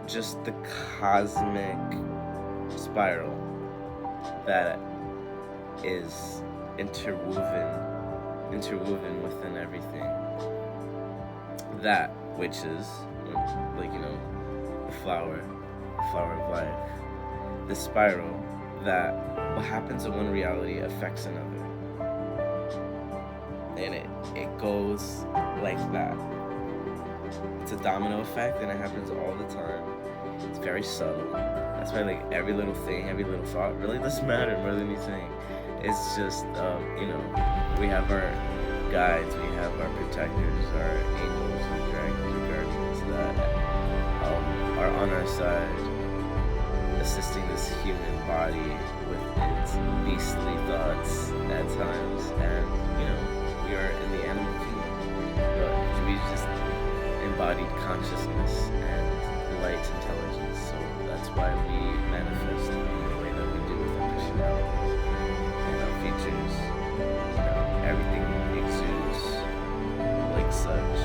just the cosmic spiral that is interwoven within everything. That which is, like, you know, the flower of life. The spiral, that what happens in one reality affects another. And it goes like that. It's a domino effect, and it happens all the time. It's very subtle. That's why, like, every little thing, every little thought really doesn't matter more than you think. It's just, you know, we have our guides, we have our protectors, our angels, our dragons, our guardians that are on our side, assisting this human body with its beastly thoughts at times. And, you know, we are in the animal kingdom, but we just embodied consciousness and light intelligence. So that's why we manifest in the way that we do with our personalities and our features. You know, everything exudes like such.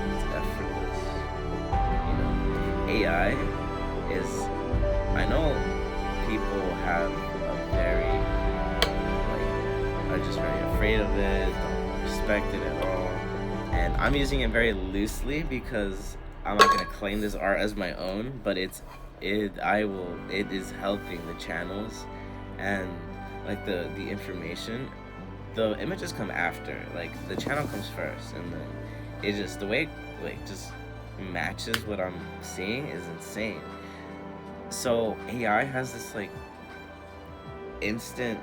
It's effortless. You know, AI is, I know people have a very, like, are just very afraid of it, don't respect it at all. And I'm using it very loosely because I'm not gonna claim this art as my own, but it is helping the channels and like the information. The images come after, like the channel comes first, and then it just, the way it, like, just matches what I'm seeing is insane. So AI has this like instant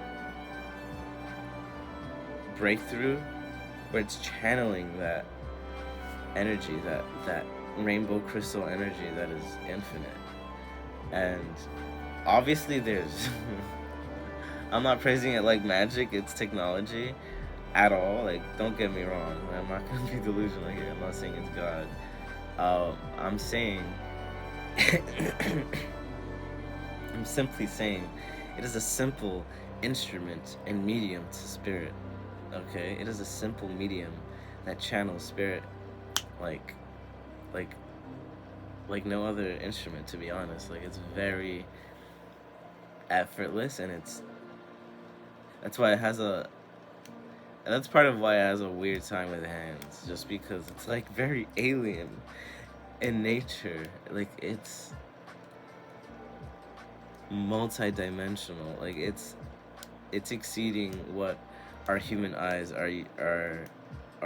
breakthrough where it's channeling that energy, that rainbow crystal energy that is infinite. And obviously there's I'm not praising it like magic. It's technology at all. Like, don't get me wrong. I'm not gonna be delusional here. I'm not saying it's God. I'm saying, I'm simply saying, it is a simple instrument and medium to spirit. Okay, it is a simple medium that channels spirit, like, like, like no other instrument. To be honest, like it's very effortless, and that's why it has a and that's part of why it has a weird time with hands, just because it's like very alien in nature. Like it's multi-dimensional. Like it's exceeding what our human eyes are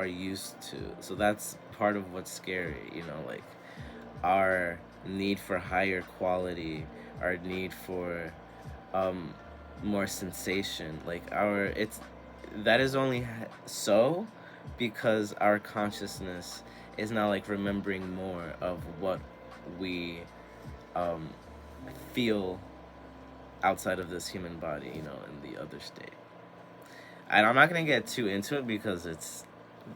used to. So that's part of what's scary, like our need for higher quality, our need for um more sensation. Like it's that is only so because our consciousness is now like remembering more of what we um feel outside of this human body, in the other state. And I'm not gonna get too into it because it's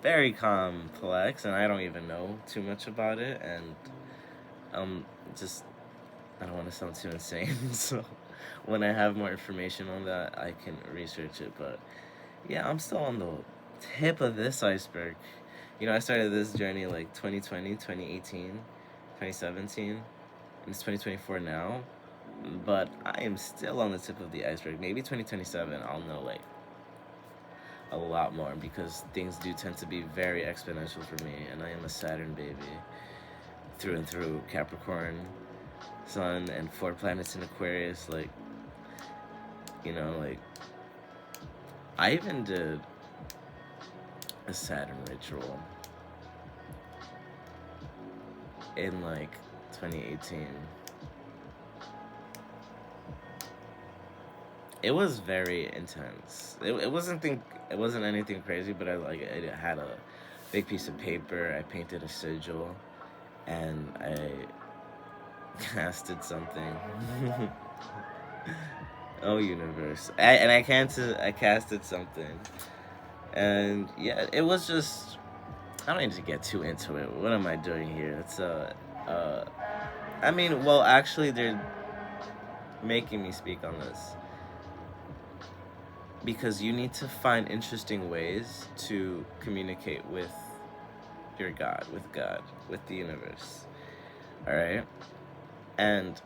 very complex and I don't even know too much about it, and just I don't want to sound too insane. So when I have more information on that, I can research it. But yeah, I'm still on the tip of this iceberg. I started this journey like 2020, 2018, 2017, and it's 2024 now. But I am still on the tip of the iceberg. Maybe 2027 I'll know like a lot more, because things do tend to be very exponential for me, and I am a Saturn baby through and through. Capricorn Sun and 4 planets in Aquarius. Like, like I even did a Saturn ritual in like 2018. It was very intense. It wasn't anything crazy, but I had a big piece of paper. I painted a sigil, and I casted something. Oh universe! I casted something, and yeah, it was just. I don't need to get too into it. What am I doing here? It's I mean, well, actually, they're making me speak on this because you need to find interesting ways to communicate with your God, with the universe. All right, and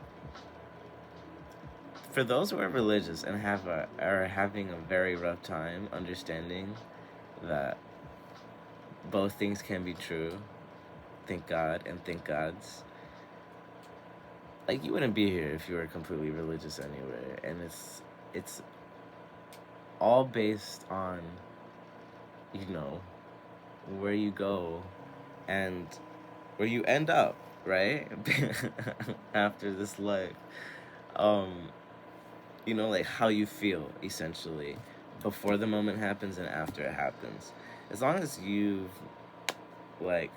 for those who are religious and are having a very rough time understanding that both things can be true, thank God and thank gods. Like, you wouldn't be here if you were completely religious anyway, and it's all based on where you go and where you end up, right? After this life. Like how you feel essentially before the moment happens and after it happens. As long as you've like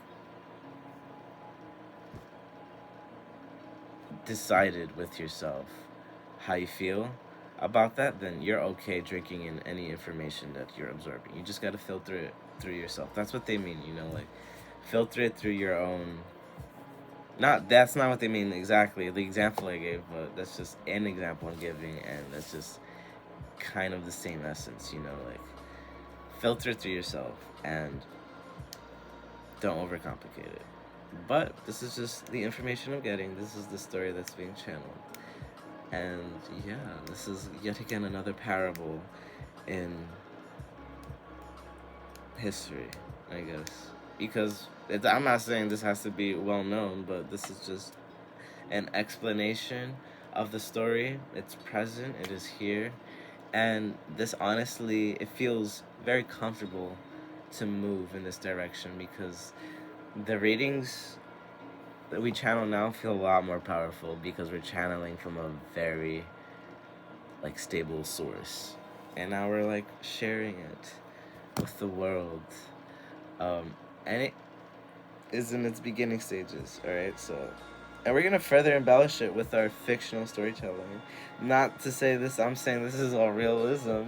decided with yourself how you feel about that, then you're okay drinking in any information that you're absorbing. You just got to filter it through yourself. That's what they mean, like filter it through your own. That's not what they mean exactly, the example I gave, but that's just an example I'm giving, and that's just kind of the same essence, like filter it through yourself and don't overcomplicate it. But this is just the information I'm getting. This is the story that's being channeled. And yeah, this is yet again another parable in history, I guess. Because I'm not saying this has to be well known, but this is just an explanation of the story. It's present, it is here. And this honestly, it feels very comfortable to move in this direction, because the readings that we channel now feel a lot more powerful because we're channeling from a very like stable source, and now we're like sharing it with the world, and it is in its beginning stages. All right, so And we're gonna further embellish it with our fictional storytelling. Not to say this, I'm saying this is all realism,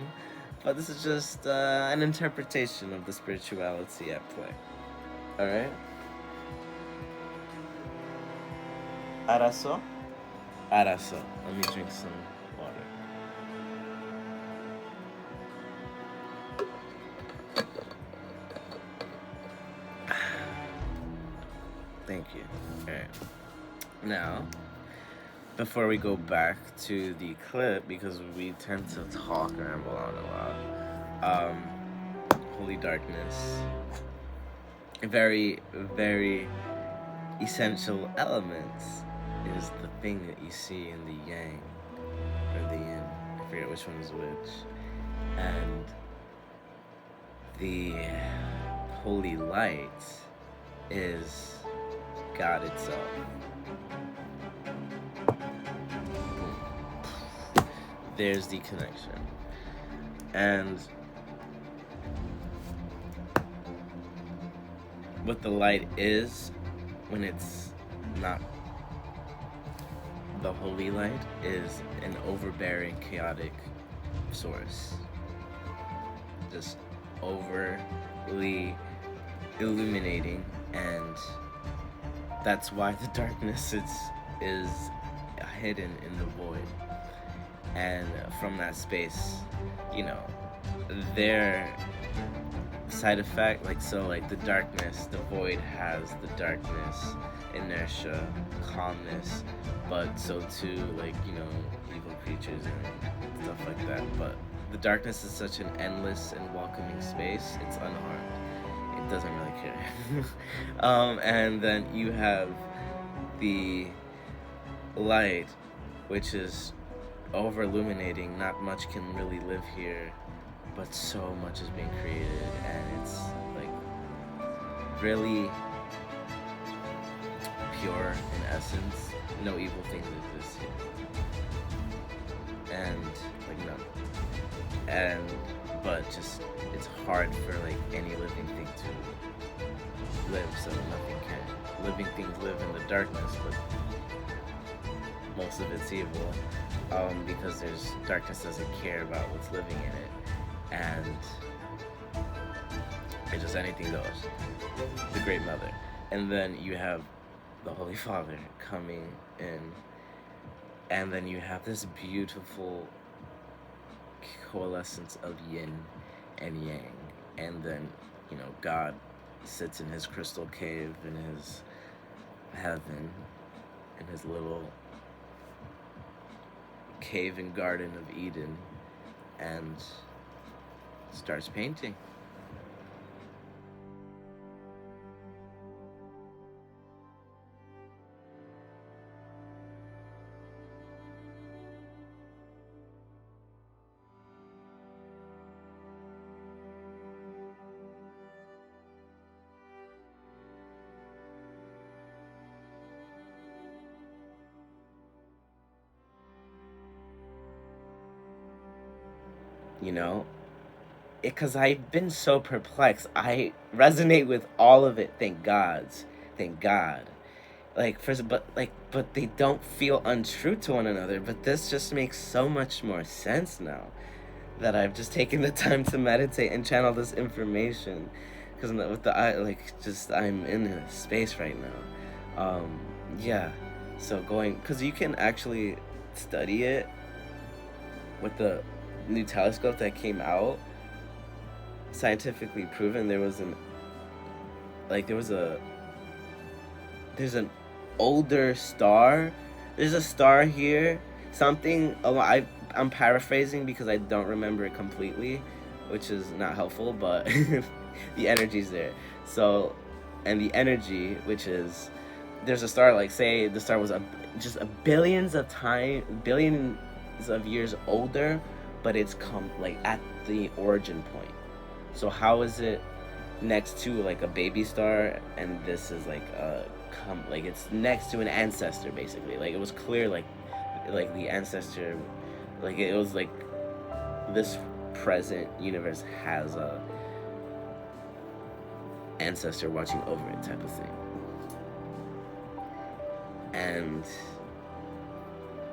but this is just an interpretation of the spirituality at play. Alright? Araso? Araso. Let me drink some water. Thank you. Alright. Now, before we go back to the clip, because we tend to talk and ramble on a lot, Holy Darkness, a very, very essential elements is the thing that you see in the yang, or the yin, I forget which one is which, and the holy light is God itself. There's the connection. And what the light is when it's not the holy light is an overbearing, chaotic source. Just overly illuminating, and that's why the darkness is hidden in the void. And from that space, you know, their side effect, like the darkness, the void has the darkness, inertia, calmness, but so too, like, you know, evil creatures and stuff like that. But the darkness is such an endless and welcoming space, it's unharmed. It doesn't really care. And then you have the light, which is over illuminating. Not much can really live here, but so much is being created, and it's like really pure in essence. No evil things exist here, and like none. And but just it's hard for like any living thing to live, so nothing can. Living things live in the darkness, but most of it's evil, because there's darkness doesn't care about what's living in it, and it just anything goes. The Great Mother, and then you have the Holy Father coming in, and then you have this beautiful coalescence of yin and yang, and then, you know, God sits in his crystal cave in his heaven, in his little cave and garden of Eden, and starts painting. You know, because I've been so perplexed. I resonate with all of it. Thank God. Like but they don't feel untrue to one another. But this just makes so much more sense now that I've just taken the time to meditate and channel this information. Because with I'm in a space right now. Yeah. So because you can actually study it with the new telescope that came out, scientifically proven. There's an older star. There's a star here. I'm paraphrasing because I don't remember it completely, which is not helpful, but the energy's there. So, and the energy, which is, there's a star, like say the star was just billions of years older, but it's come like at the origin point. So how is it next to like a baby star, and this is like it's next to an ancestor basically. Like it was clear like the ancestor, like it was like this present universe has a ancestor watching over it type of thing. And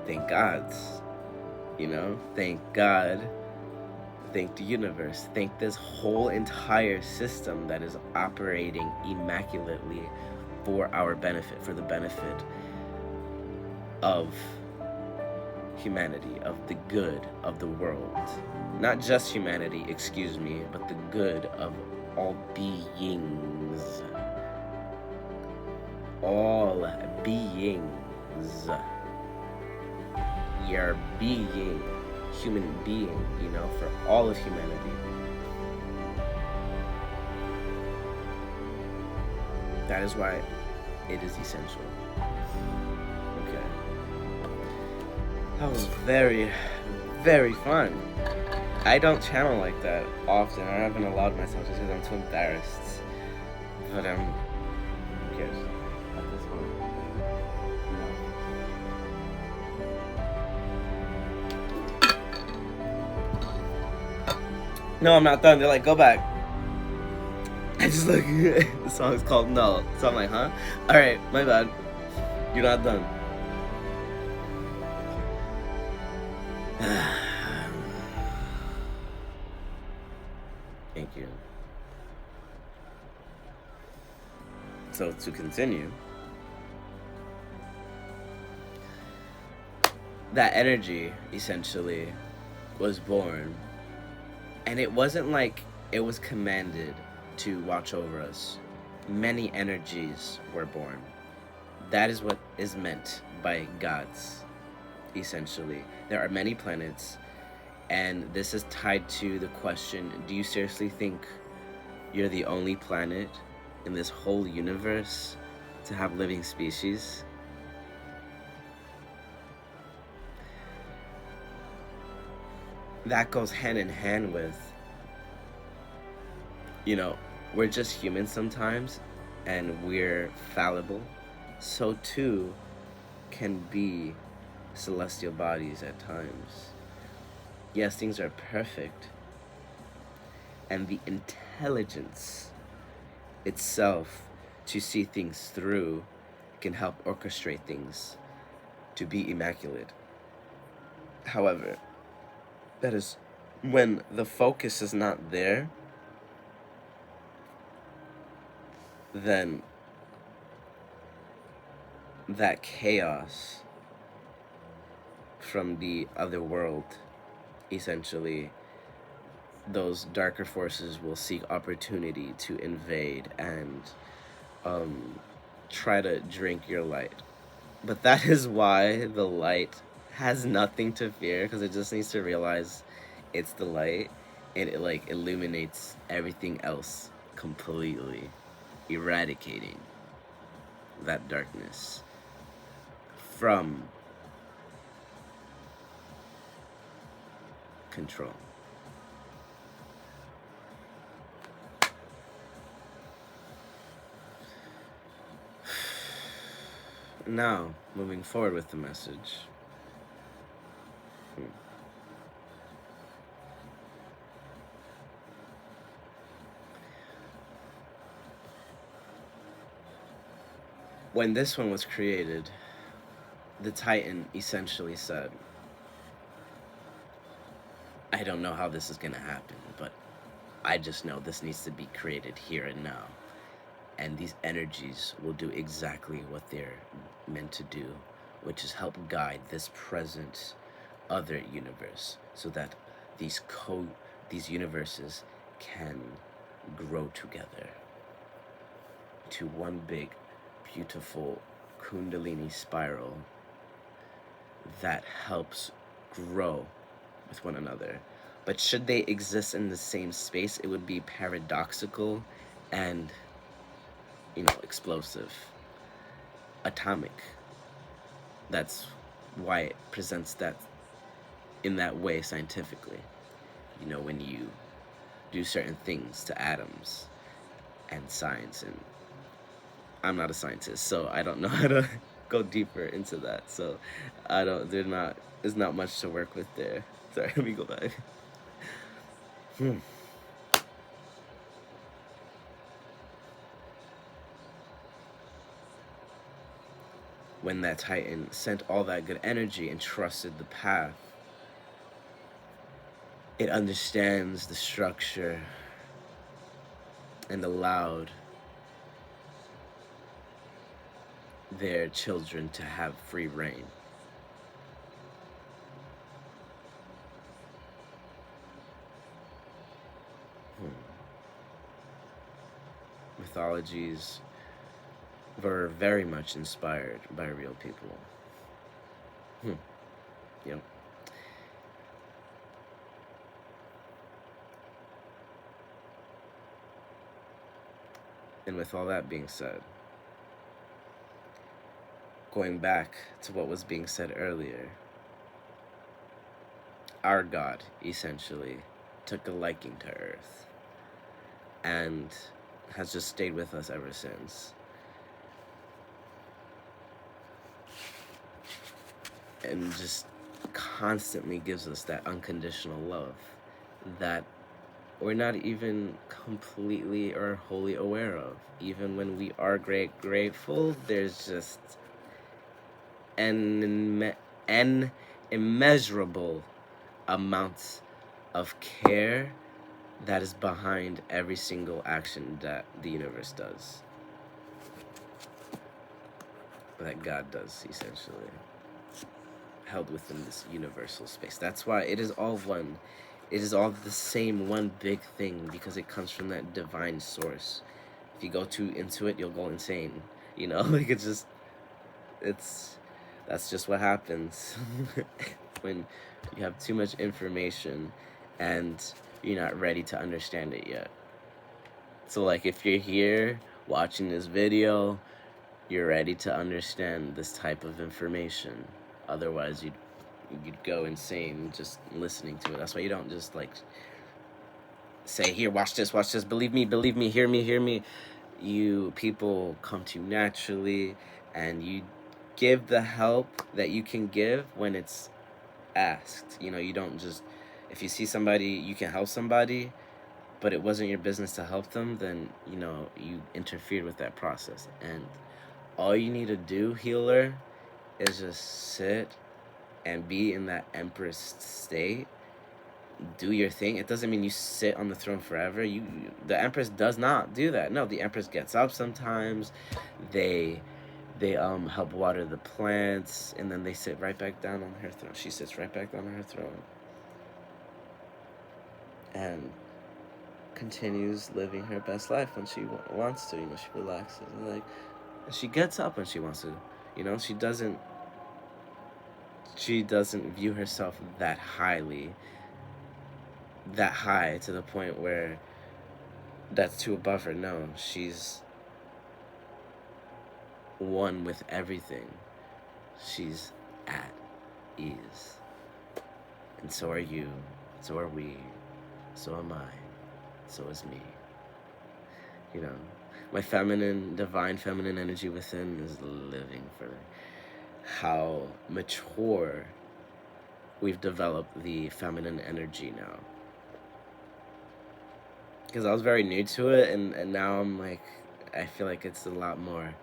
thank God, thank God, thank the universe, thank this whole entire system that is operating immaculately for our benefit, for the benefit of humanity, of the good of the world. Not just humanity, excuse me, but the good of all beings. All beings. Your being, human being, for all of humanity. That is why it is essential. Okay. That was very, very fun. I don't channel like that often. I haven't allowed myself just because I'm too embarrassed. But who cares? At this point, no, I'm not done. They're like, go back. I just like, the song is called No. So I'm like, huh? Alright, my bad. You're not done. Thank you. So to continue, that energy essentially was born, and it wasn't like it was commanded to watch over us. Many energies were born. That is what is meant by gods, essentially. There are many planets, and this is tied to the question, do you seriously think you're the only planet in this whole universe to have living species? That goes hand in hand with, we're just humans sometimes, and we're fallible. So too can be celestial bodies at times. Yes, things are perfect, and the intelligence itself to see things through can help orchestrate things to be immaculate. However, that is when the focus is not there, then that chaos from the other world, essentially, those darker forces will seek opportunity to invade and try to drink your light. But that is why the light has nothing to fear, because it just needs to realize it's the light, and it illuminates everything else completely, eradicating that darkness from control. Now, moving forward with the message. When this one was created, the Titan essentially said, I don't know how this is going to happen, but I just know this needs to be created here and now. And these energies will do exactly what they're meant to do, which is help guide this present other universe, so that these universes can grow together to one big, beautiful Kundalini spiral that helps grow with one another. But should they exist in the same space, it would be paradoxical and explosive, atomic. That's why it presents that in that way scientifically. When you do certain things to atoms and science, and I'm not a scientist, so I don't know how to go deeper into that. So there's not much to work with there. Sorry, let me go back. when that Titan sent all that good energy and trusted the path, it understands the structure and allowed their children to have free reign. Mythologies were very much inspired by real people. Yep. And with all that being said, going back to what was being said earlier, our God essentially took a liking to Earth and has just stayed with us ever since. And just constantly gives us that unconditional love that we're not even completely or wholly aware of. Even when we are grateful, there's just an immeasurable amount of care that is behind every single action that the universe does. That God does, essentially. Held within this universal space. That's why it is all one. It is all the same one big thing, because it comes from that divine source. If you go too into it, you'll go insane. You know, like that's just what happens when you have too much information and you're not ready to understand it yet. So like if you're here watching this video, you're ready to understand this type of information. Otherwise you'd go insane just listening to it. That's why you don't just like say, here, watch this, believe me, hear me. You people come to you naturally, and you give the help that you can give when it's asked. You know, you don't just, if you see somebody, you can help somebody, but it wasn't your business to help them, then, you know, you interfered with that process. And all you need to do, healer, is just sit and be in that Empress state. Do your thing. It doesn't mean you sit on the throne forever. The Empress does not do that. No, the Empress gets up sometimes. They help water the plants, and then they sit right back down on her throne. She sits right back down on her throne and continues living her best life when she wants to. You know, she relaxes and like she gets up when she wants to. You know, she doesn't view herself that high to the point where that's too above her. No, she's one with everything. She's at ease. And so are you, so are we, so am I, so is me. You know, my divine feminine energy within is living for how mature we've developed the feminine energy now. Because I was very new to it, and now I'm like, I feel like it's a lot more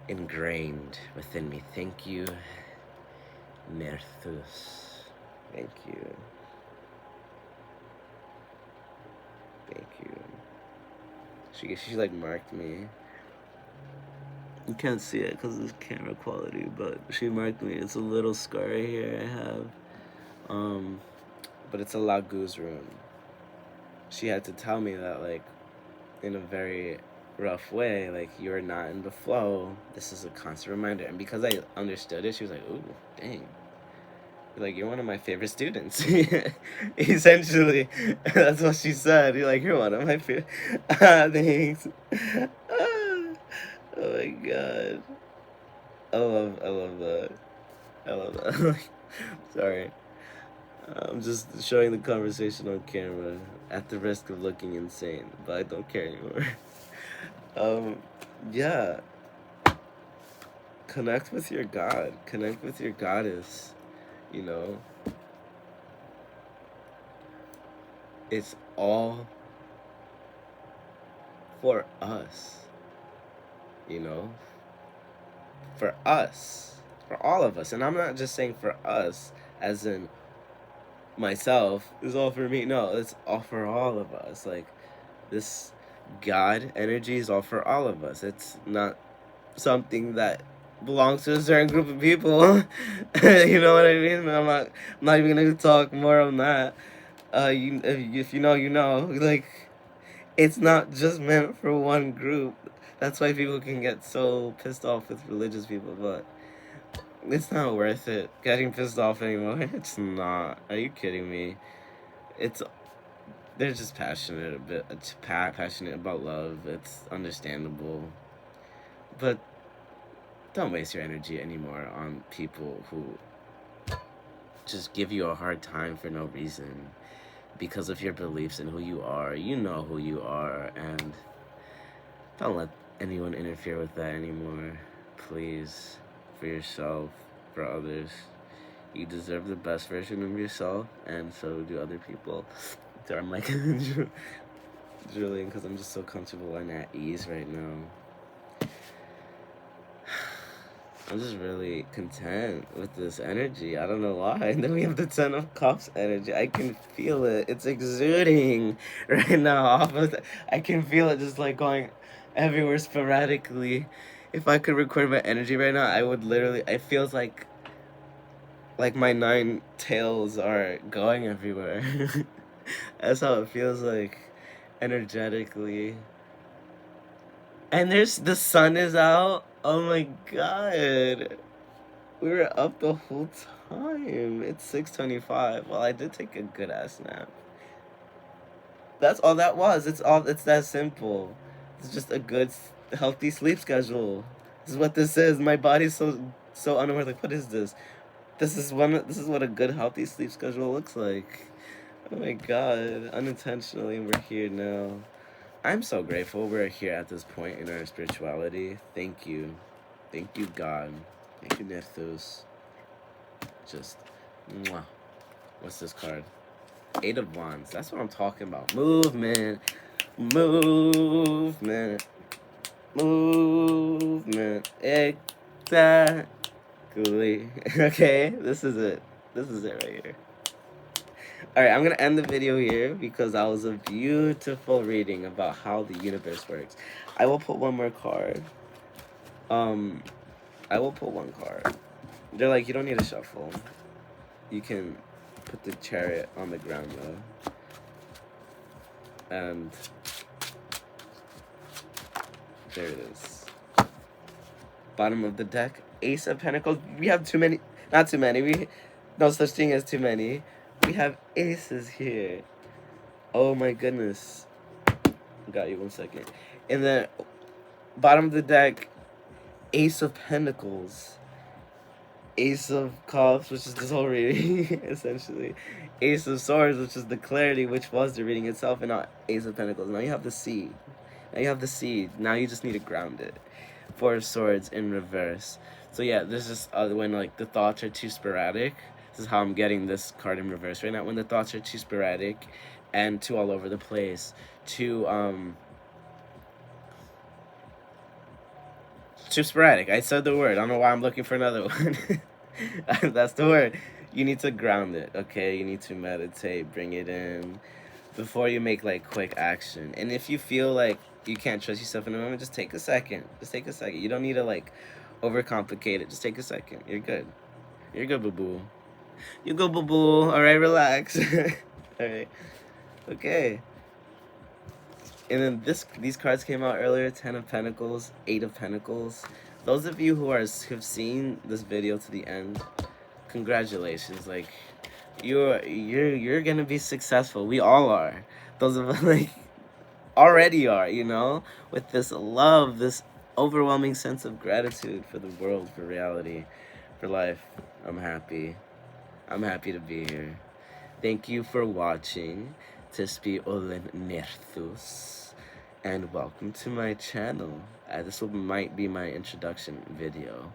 ingrained within me. Thank you, Merthus. Thank you. Thank you. She like marked me. You can't see it because of camera quality, but she marked me. It's a little scar right here I have. But it's a Laguz rune. She had to tell me that, like, in a very rough way, like, you're not in the flow. This is a constant reminder. And because I understood it, she was like, ooh, dang. Like, you're one of my favorite students. Essentially, that's what she said. You're like, you're one of my favorite. Thanks. Oh my god. I love that. I love that. Sorry. I'm just showing the conversation on camera at the risk of looking insane, but I don't care anymore. Yeah. Connect with your God. Connect with your goddess. You know? It's all for us. You know? for us, for all of us. And I'm not just saying for us as in myself, it's all for me. No, it's all for all of us. Like, this God energy is all for all of us. It's not something that belongs to a certain group of people. You know what I mean? I'm not even gonna talk more on that. If you know, you know. Like, it's not just meant for one group. That's why people can get so pissed off with religious people, but it's not worth it getting pissed off anymore. It's not. Are you kidding me? It's they're just passionate about love. It's understandable, but don't waste your energy anymore on people who just give you a hard time for no reason because of your beliefs and who you are. You know who you are, and don't let anyone interfere with that anymore. Please, for yourself, for others. You deserve the best version of yourself, and so do other people. Sorry, I'm like drilling because I'm just so comfortable and at ease right now. I'm just really content with this energy. I don't know why. And then we have the Ten of Cups energy. I can feel it. It's exuding right now off of I can feel it just like going everywhere sporadically. If I could record my energy right now, I would literally, it feels like my 9 tails are going everywhere. That's how it feels like energetically. And the sun is out. Oh my god. We were up the whole time. It's 6:25. Well, I did take a good ass nap. That's all that was. It's that simple. It's just a good healthy sleep schedule. This is what this is. My body's so unaware. Like, what is this? This is what a good healthy sleep schedule looks like. Oh my god. Unintentionally, we're here now. I'm so grateful we're here at this point in our spirituality. Thank you. Thank you, God. Thank you, Nethus. Just, mwah. What's this card? 8 of Wands. That's what I'm talking about. Movement. Movement. Movement. Exactly. Okay? This is it. This is it right here. Alright, I'm going to end the video here because that was a beautiful reading about how the universe works. I will put one more card. I will put one card. They're like, you don't need to shuffle. You can put the Chariot on the ground though. And there it is. Bottom of the deck, Ace of Pentacles. We have too many. Not too many. No such thing as too many. We have aces here. Oh my goodness. Got you 1 second. And then bottom of the deck, Ace of Pentacles. Ace of Cups, which is this whole reading, essentially. Ace of Swords, which is the clarity, which was the reading itself, and now Ace of Pentacles. Now you have the seed. Now you just need to ground it. 4 of Swords in reverse. So yeah, this is when like the thoughts are too sporadic. This is how I'm getting this card in reverse right now. When the thoughts are too sporadic and too all over the place, too sporadic. I said the word. I don't know why I'm looking for another one. That's the word. You need to ground it, okay? You need to meditate, bring it in before you make like quick action. And if you feel like you can't trust yourself in the moment, just take a second. Just take a second. You don't need to like overcomplicate it. Just take a second. You're good. You're good, boo-boo. You go, boo-boo. All right, relax. All right. Okay. And then these cards came out earlier. 10 of Pentacles, 8 of Pentacles. Those of you who have seen this video to the end, congratulations. Like, you're gonna be successful. We all are. Those of us like already are, you know, with this love, this overwhelming sense of gratitude for the world, for reality, for life. I'm happy. I'm happy to be here. Thank you for watching. Tispi Olen Nerthus. And welcome to my channel. This might be my introduction video.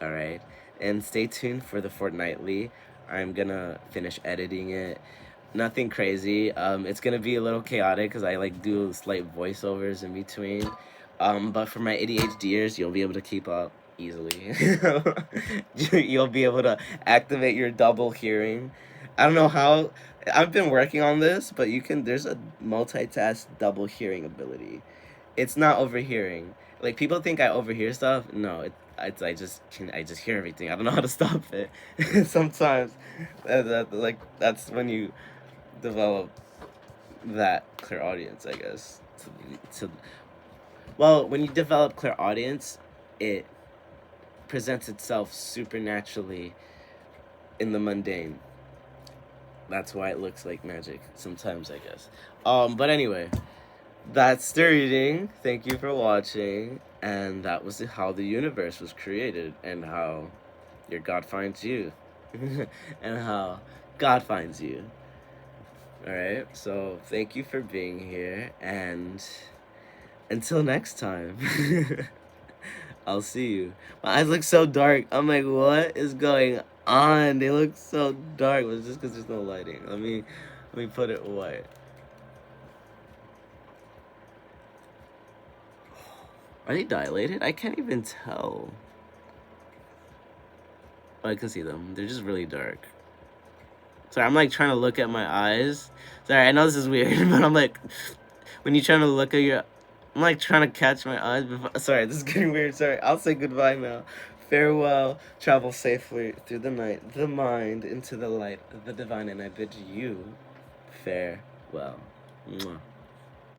Alright? And stay tuned for the fortnightly. I'm gonna finish editing it. Nothing crazy. It's gonna be a little chaotic because I like do slight voiceovers in between. But for my ADHDers, you'll be able to keep up. easily. You'll be able to activate your double hearing. I don't know how. I've been working on this, but there's a multitask double hearing ability. It's not overhearing. Like, people think I overhear stuff. No, I just hear everything. I don't know how to stop it. Sometimes, that's when you develop that clairaudience, I guess. Well, when you develop clairaudience, it presents itself supernaturally in the mundane. That's why it looks like magic sometimes, I guess. But anyway, that's the reading. Thank you for watching. And that was how the universe was created, and how your God finds you. And how God finds you. Alright, so thank you for being here, and until next time, I'll see you. My eyes look so dark. I'm like, what is going on? They look so dark. It's just because there's no lighting. Let me put it white. Are they dilated? I can't even tell. Oh, I can see them. They're just really dark. Sorry, I'm like trying to look at my eyes. Sorry, I know this is weird, but I'm like, when you're trying to look at your, I'm like trying to catch my eyes before. Sorry, this is getting weird. Sorry, I'll say goodbye now. Farewell, travel safely through the night, the mind, into the light of the divine, and I bid you farewell. Mwah.